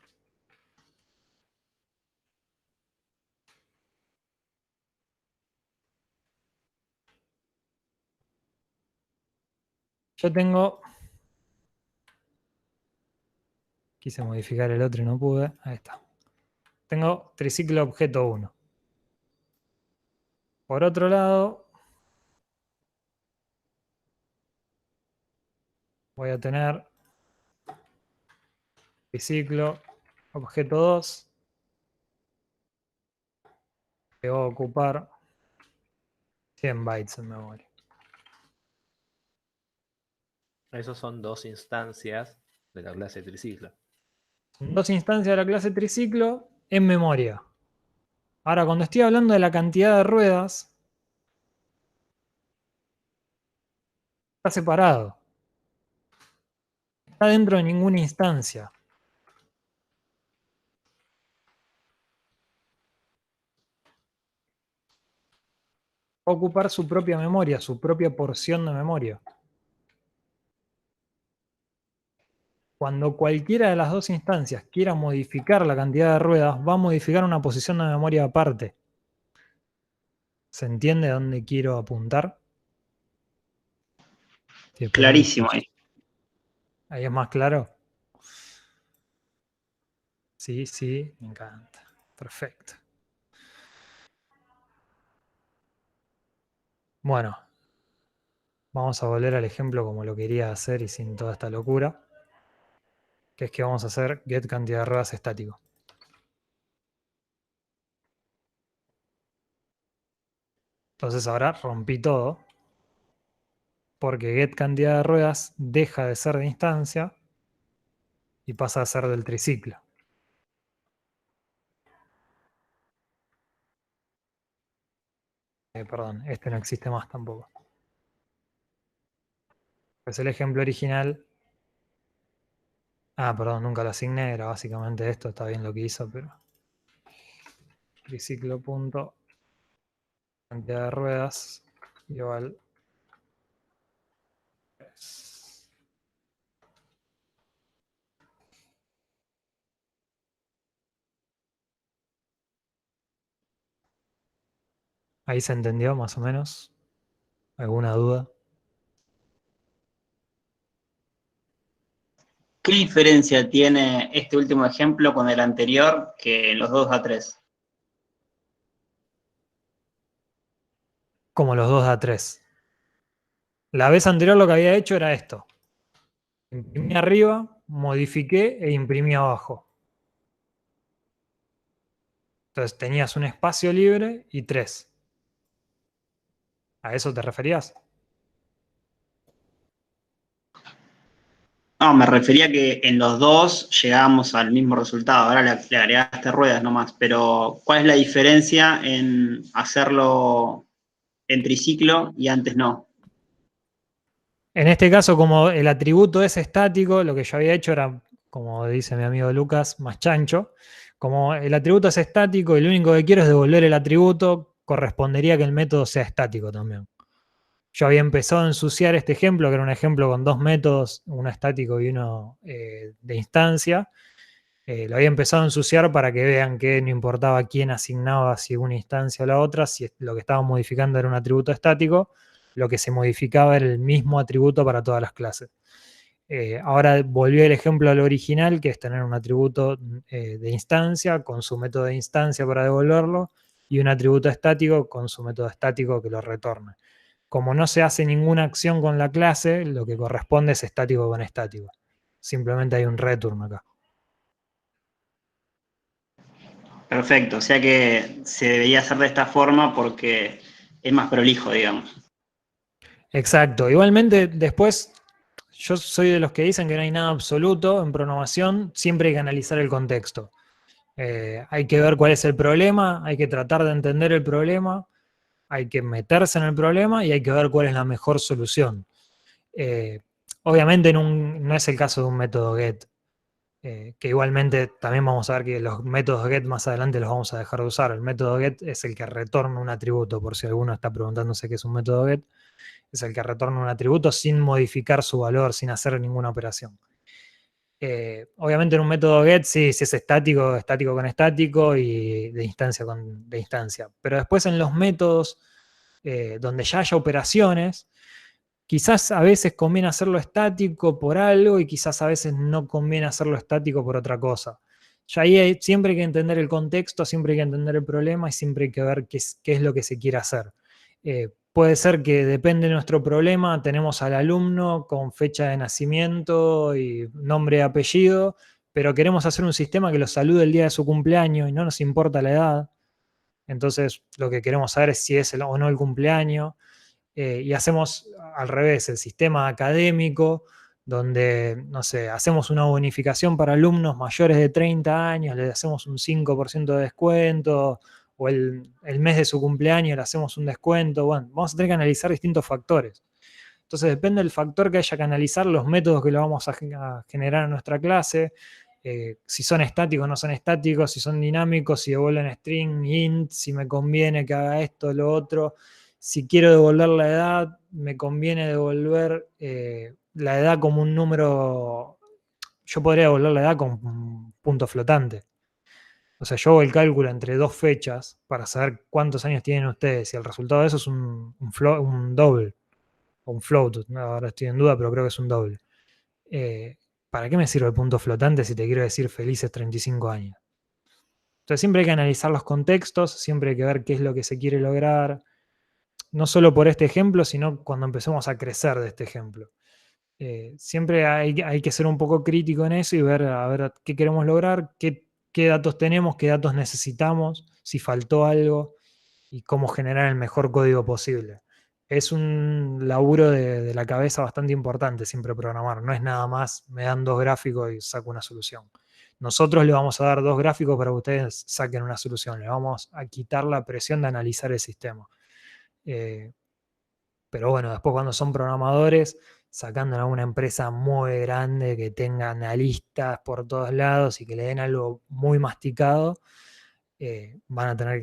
Yo tengo... Quise modificar el otro y no pude. Ahí está. Tengo triciclo objeto 1. Por otro lado, voy a tener triciclo objeto 2, que va a ocupar 100 bytes en memoria. Esos son dos instancias de la clase triciclo. Dos instancias de la clase triciclo en memoria. Ahora, cuando estoy hablando de la cantidad de ruedas, está separado. No está dentro de ninguna instancia. Va a ocupar su propia memoria, su propia porción de memoria. Cuando cualquiera de las dos instancias quiera modificar la cantidad de ruedas, va a modificar una posición de memoria aparte. ¿Se entiende a dónde quiero apuntar? Estoy esperando. Clarísimo ahí. ¿Ahí es más claro? Sí, sí, me encanta. Perfecto. Bueno, vamos a volver al ejemplo como lo quería hacer y sin toda esta locura, que es que vamos a hacer get cantidad de ruedas estático. Entonces ahora rompí todo, porque get cantidad de ruedas deja de ser de instancia y pasa a ser del triciclo. Perdón, este no existe más tampoco. Pues el ejemplo original... Ah, perdón, nunca lo asigné, era básicamente esto, está bien lo que hizo, pero... Triciclo punto cantidad de ruedas igual... Ahí se entendió más o menos. ¿Alguna duda? ¿Qué diferencia tiene este último ejemplo con el anterior que los 2A3? Como los 2 de A3. La vez anterior lo que había hecho era esto. Imprimí arriba, modifiqué e imprimí abajo. Entonces tenías un espacio libre y 3. ¿A eso te referías? No, me refería que en los dos llegamos al mismo resultado. Ahora le agregaste ruedas nomás. Pero, ¿cuál es la diferencia en hacerlo en triciclo y antes no? En este caso, como el atributo es estático, lo que yo había hecho era, como dice mi amigo Lucas, más chancho. Como el atributo es estático y lo único que quiero es devolver el atributo, correspondería que el método sea estático también. Yo había empezado a ensuciar este ejemplo, que era un ejemplo con dos métodos, uno estático y uno de instancia. Lo había empezado a ensuciar para que vean que no importaba quién asignaba, si una instancia o la otra, si lo que estaba modificando era un atributo estático, lo que se modificaba era el mismo atributo para todas las clases. Ahora volvió el ejemplo al original, que es tener un atributo de instancia con su método de instancia para devolverlo y un atributo estático con su método estático que lo retorna. Como no se hace ninguna acción con la clase, lo que corresponde es estático con estático. Simplemente hay un return acá. Perfecto, o sea que se debería hacer de esta forma porque es más prolijo, digamos. Exacto. Igualmente, después, yo soy de los que dicen que no hay nada absoluto en programación, siempre hay que analizar el contexto. Hay que ver cuál es el problema, hay que tratar de entender el problema, hay que meterse en el problema y hay que ver cuál es la mejor solución. Obviamente no es el caso de un método get, que igualmente también vamos a ver que los métodos get más adelante los vamos a dejar de usar. El método get es el que retorna un atributo, por si alguno está preguntándose qué es un método get, es el que retorna un atributo sin modificar su valor, sin hacer ninguna operación. Obviamente en un método get sí, si es estático, estático con estático y de instancia con de instancia. Pero después en los métodos donde ya haya operaciones, quizás a veces conviene hacerlo estático por algo y quizás a veces no conviene hacerlo estático por otra cosa. Ya ahí siempre hay que entender el contexto, siempre hay que entender el problema y siempre hay que ver qué es lo que se quiere hacer. Puede ser que depende de nuestro problema, tenemos al alumno con fecha de nacimiento y nombre y apellido, pero queremos hacer un sistema que lo salude el día de su cumpleaños y no nos importa la edad. Entonces lo que queremos saber es si es o no el cumpleaños. Y hacemos al revés, el sistema académico, donde, no sé, hacemos una bonificación para alumnos mayores de 30 años, les hacemos un 5% de descuento, o el mes de su cumpleaños le hacemos un descuento. Bueno, vamos a tener que analizar distintos factores. Entonces depende del factor que haya que analizar, los métodos que lo vamos a generar en nuestra clase, si son estáticos o no son estáticos, si son dinámicos, si devuelven string, int, si me conviene que haga esto o lo otro. Si quiero devolver la edad, me conviene devolver la edad como un número. Yo podría devolver la edad con un punto flotante. O sea, yo hago el cálculo entre dos fechas para saber cuántos años tienen ustedes y el resultado de eso es un doble o un float. No, ahora estoy en duda, pero creo que es un doble. ¿Para qué me sirve el punto flotante si te quiero decir felices 35 años? Entonces siempre hay que analizar los contextos, siempre hay que ver qué es lo que se quiere lograr, no solo por este ejemplo, sino cuando empecemos a crecer de este ejemplo. Siempre hay que ser un poco crítico en eso y ver a ver qué queremos lograr, qué datos tenemos, qué datos necesitamos, si faltó algo y cómo generar el mejor código posible. Es un laburo de la cabeza bastante importante siempre programar. No es nada más, me dan dos gráficos y saco una solución. Nosotros le vamos a dar dos gráficos para que ustedes saquen una solución. Le vamos a quitar la presión de analizar el sistema. Pero bueno, después cuando son programadores, sacando a una empresa muy grande que tenga analistas por todos lados y que le den algo muy masticado, van a tener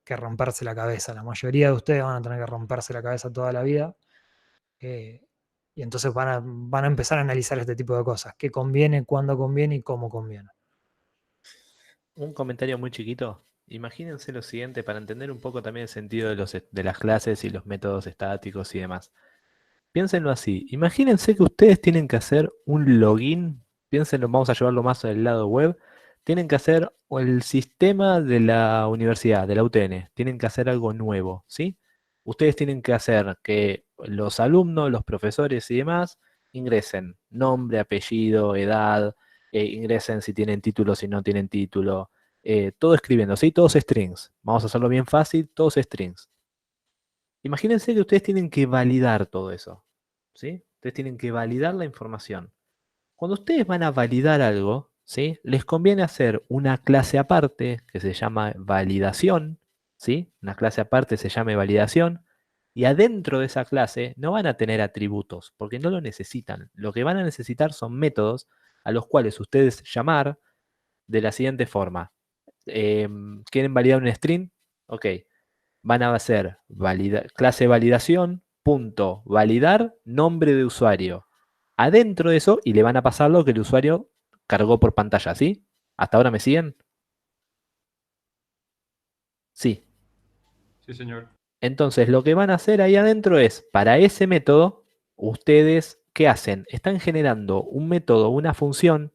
que romperse la cabeza. La mayoría de ustedes van a tener que romperse la cabeza toda la vida. Y entonces van a empezar a analizar este tipo de cosas. ¿Qué conviene, cuándo conviene y cómo conviene? Un comentario muy chiquito. Imagínense lo siguiente para entender un poco también el sentido de las clases y los métodos estáticos y demás. Piénsenlo así. Imagínense que ustedes tienen que hacer un login. Piénsenlo, vamos a llevarlo más al lado web. Tienen que hacer el sistema de la universidad, de la UTN. Tienen que hacer algo nuevo, ¿sí? Ustedes tienen que hacer que los alumnos, los profesores y demás ingresen nombre, apellido, edad, ingresen si tienen título, si no tienen título. Todo escribiendo, ¿sí? Todos strings. Vamos a hacerlo bien fácil, todos strings. Imagínense que ustedes tienen que validar todo eso, ¿sí? Ustedes tienen que validar la información. Cuando ustedes van a validar algo, ¿sí? Les conviene hacer una clase aparte que se llama validación, ¿sí? Una clase aparte se llama validación, y adentro de esa clase no van a tener atributos, porque no lo necesitan. Lo que van a necesitar son métodos a los cuales ustedes llamar de la siguiente forma. ¿Quieren validar un string? Ok. Van a hacer clase validación, punto, validar, nombre de usuario. Adentro de eso, y le van a pasar lo que el usuario cargó por pantalla, ¿sí? ¿Hasta ahora me siguen? Sí. Sí, señor. Entonces, lo que van a hacer ahí adentro es, para ese método, ustedes, ¿qué hacen? Están generando un método, una función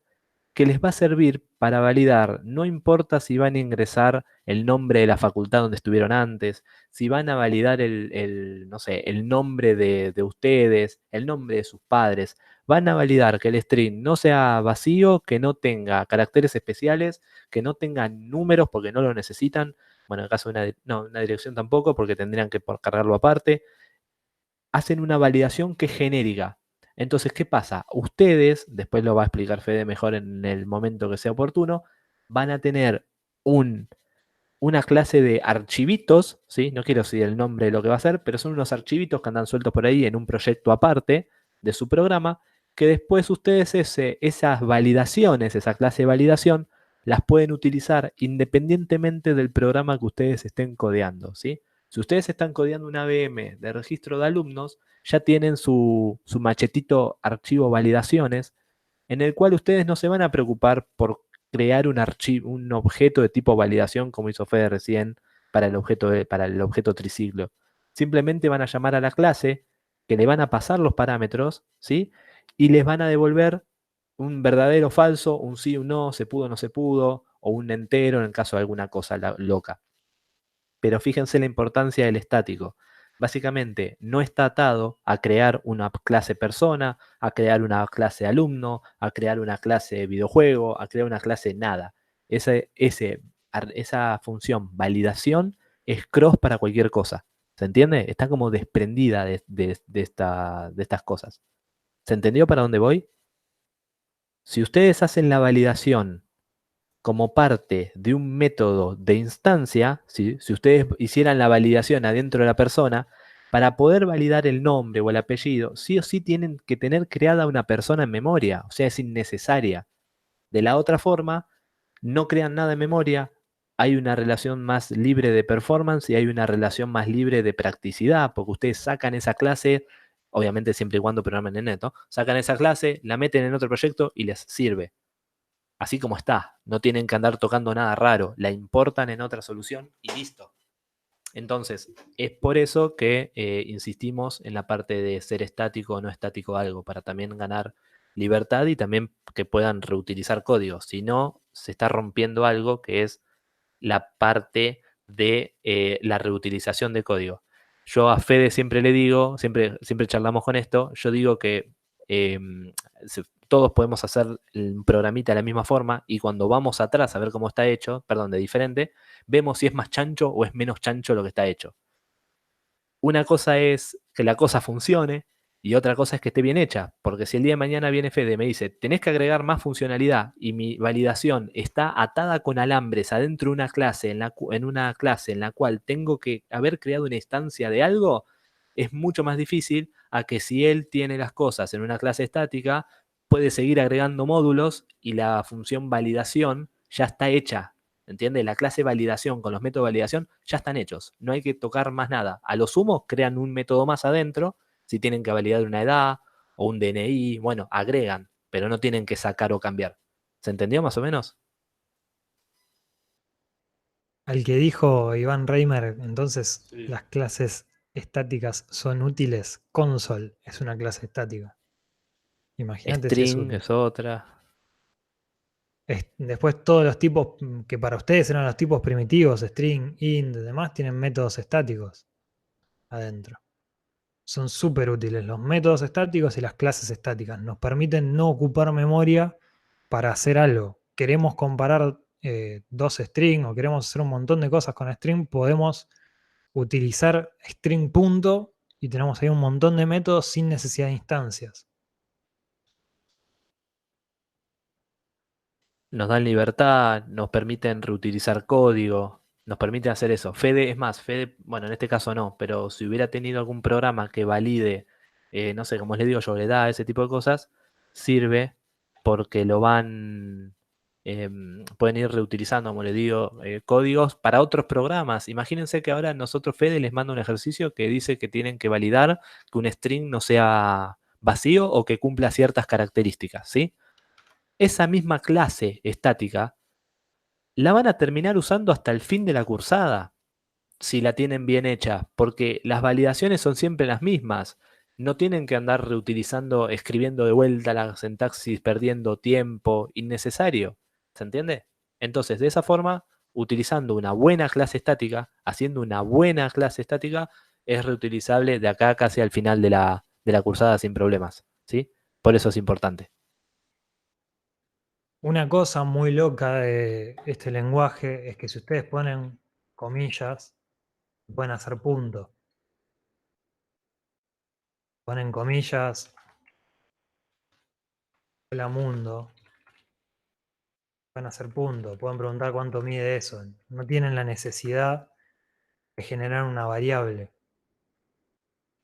que les va a servir para validar, no importa si van a ingresar el nombre de la facultad donde estuvieron antes, si van a validar no sé, el nombre de ustedes, el nombre de sus padres, van a validar que el string no sea vacío, que no tenga caracteres especiales, que no tenga números porque no lo necesitan, bueno, en el caso de una dirección tampoco porque tendrían que cargarlo aparte, hacen una validación que es genérica. Entonces, ¿qué pasa? Ustedes, después lo va a explicar Fede mejor en el momento que sea oportuno, van a tener una clase de archivitos, ¿sí? No quiero decir el nombre de lo que va a ser, pero son unos archivitos que andan sueltos por ahí en un proyecto aparte de su programa, que después ustedes esas validaciones, esa clase de validación, las pueden utilizar independientemente del programa que ustedes estén codeando, ¿sí? Si ustedes están codeando una VM de registro de alumnos, ya tienen su machetito archivo validaciones, en el cual ustedes no se van a preocupar por crear un objeto de tipo validación, como hizo Fede recién, para el objeto triciclo. Simplemente van a llamar a la clase, que le van a pasar los parámetros, ¿sí? Y les van a devolver un verdadero o falso, un sí, un no, se pudo o no se pudo, o un entero en el caso de alguna cosa loca. Pero fíjense la importancia del estático. Básicamente, no está atado a crear una clase persona, a crear una clase alumno, a crear una clase de videojuego, a crear una clase nada. Esa función validación es cross para cualquier cosa. ¿Se entiende? Está como desprendida de estas cosas. ¿Se entendió para dónde voy? Si ustedes hacen la validación como parte de un método de instancia, si ustedes hicieran la validación adentro de la persona, para poder validar el nombre o el apellido, sí o sí tienen que tener creada una persona en memoria, o sea, es innecesaria. De la otra forma, no crean nada en memoria, hay una relación más libre de performance y hay una relación más libre de practicidad, porque ustedes sacan esa clase, obviamente siempre y cuando programen en net, ¿no? Sacan esa clase, la meten en otro proyecto y les sirve así como está. No tienen que andar tocando nada raro. La importan en otra solución y listo. Entonces, es por eso que insistimos en la parte de ser estático o no estático algo, para también ganar libertad y también que puedan reutilizar código. Si no, se está rompiendo algo que es la parte de la reutilización de código. Yo a Fede siempre le digo, siempre charlamos con esto, yo digo que todos podemos hacer el programita de la misma forma y cuando vamos atrás a ver cómo está hecho, perdón, de diferente, vemos si es más chancho o es menos chancho lo que está hecho. Una cosa es que la cosa funcione y otra cosa es que esté bien hecha, porque si el día de mañana viene Fede y me dice, tenés que agregar más funcionalidad y mi validación está atada con alambres adentro de una clase en una clase en la cual tengo que haber creado una instancia de algo, es mucho más difícil a que si él tiene las cosas en una clase estática, puede seguir agregando módulos y la función validación ya está hecha. ¿Entiendes? La clase validación con los métodos de validación ya están hechos. No hay que tocar más nada. A lo sumo, crean un método más adentro. Si tienen que validar una edad o un DNI, bueno, agregan, pero no tienen que sacar o cambiar. ¿Se entendió más o menos? Al que dijo Iván Reimer, entonces Sí. las clases estáticas son útiles. Console es una clase estática. Imagínate si es String útil. es otra. Después todos los tipos que para ustedes eran los tipos primitivos, string, int, demás, tienen métodos estáticos adentro. Son súper útiles. Los métodos estáticos y las clases estáticas nos permiten no ocupar memoria para hacer algo. Queremos comparar dos string o queremos hacer un montón de cosas con string, podemos utilizar string punto y tenemos ahí un montón de métodos sin necesidad de instancias. Nos dan libertad, nos permiten reutilizar código, nos permiten hacer eso. Fede, es más, Fede, bueno, en este caso no, pero si hubiera tenido algún programa que valide, no sé, como les digo yo, le da ese tipo de cosas, sirve porque lo van, pueden ir reutilizando, como les digo, códigos para otros programas. Imagínense que ahora nosotros, Fede, les manda un ejercicio que dice que tienen que validar que un string no sea vacío o que cumpla ciertas características, ¿sí? Esa misma clase estática la van a terminar usando hasta el fin de la cursada, si la tienen bien hecha, porque las validaciones son siempre las mismas. No tienen que andar reutilizando, escribiendo de vuelta la sintaxis, perdiendo tiempo innecesario. ¿Se entiende? Entonces, de esa forma, utilizando una buena clase estática, haciendo una buena clase estática, es reutilizable de acá casi al final de la cursada sin problemas. ¿Sí? Por eso es importante. Una cosa muy loca de este lenguaje es que si ustedes ponen comillas, pueden hacer punto. Ponen comillas, hola mundo, pueden hacer punto, pueden preguntar cuánto mide eso. No tienen la necesidad de generar una variable.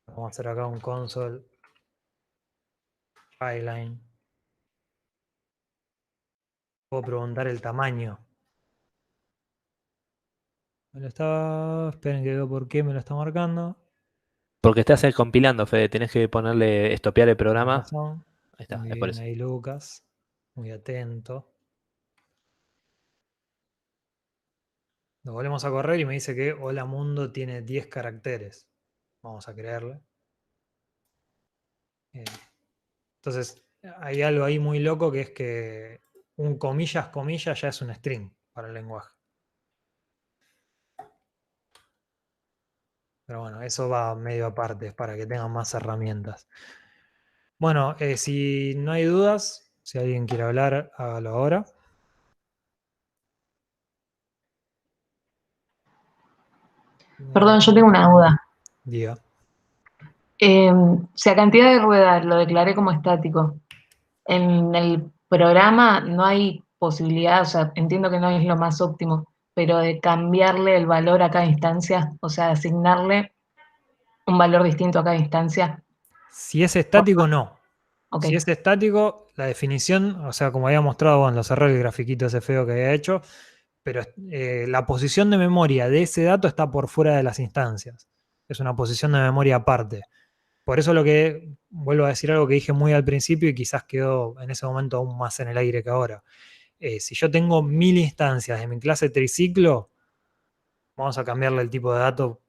Vamos a hacer acá un console highline. Puedo preguntar el tamaño. Me lo está. Esperen que veo por qué me lo está marcando. Porque estás compilando, Fede, tenés que ponerle, estopear el Tiene programa. razón. Ahí está, Muy es por bien eso. ahí, Lucas. Muy atento. Lo volvemos a correr y me dice que hola mundo tiene 10 caracteres. Vamos a creerle. Entonces, hay algo ahí muy loco que es que un comillas, comillas ya es un string para el lenguaje. Pero bueno, eso va medio aparte, es para que tengan más herramientas. Bueno, si no hay dudas, si alguien quiere hablar, hágalo ahora. Perdón, yo tengo una duda. Diga. Si a cantidad de ruedas lo declaré como estático, en el programa no hay posibilidad, o sea, entiendo que no es lo más óptimo, pero de cambiarle el valor a cada instancia, o sea, asignarle un valor distinto a cada instancia. Si es estático, no. Ok. Si es estático, la definición, o sea, como había mostrado en los errores el grafiquito ese feo que había hecho, pero la posición de memoria de ese dato está por fuera de las instancias. Es una posición de memoria aparte. Por eso vuelvo a decir algo que dije muy al principio y quizás quedó en ese momento aún más en el aire que ahora. Si yo tengo 1000 instancias de mi clase triciclo, vamos a cambiarle el tipo de dato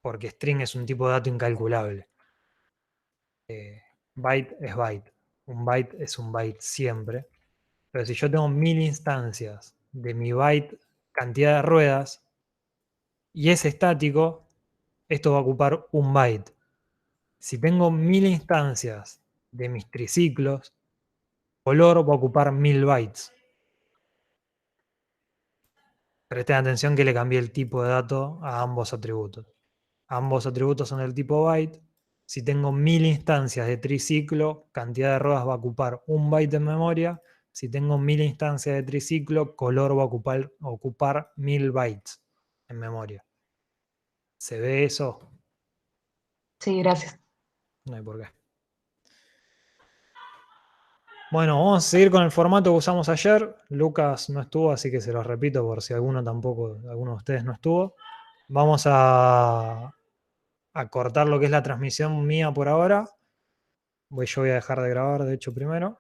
porque string es un tipo de dato incalculable. Byte es byte. Un byte es un byte siempre. Pero si yo tengo 1000 instancias de mi byte cantidad de ruedas y es estático, esto va a ocupar un byte. Si tengo 1000 instancias de mis triciclos, color va a ocupar 1000 bytes. Presten atención que le cambié el tipo de dato a ambos atributos. Ambos atributos son del tipo byte. Si tengo 1000 instancias de triciclo, cantidad de ruedas va a ocupar un byte de memoria. Si tengo 1000 instancias de triciclo, color va a ocupar 1000 bytes en memoria. ¿Se ve eso? Sí, gracias. No hay por qué. Bueno, vamos a seguir con el formato que usamos ayer. Lucas no estuvo, así que se los repito por si alguno de ustedes no estuvo. Vamos a cortar lo que es la transmisión mía por ahora. Yo voy a dejar de grabar, de hecho, primero.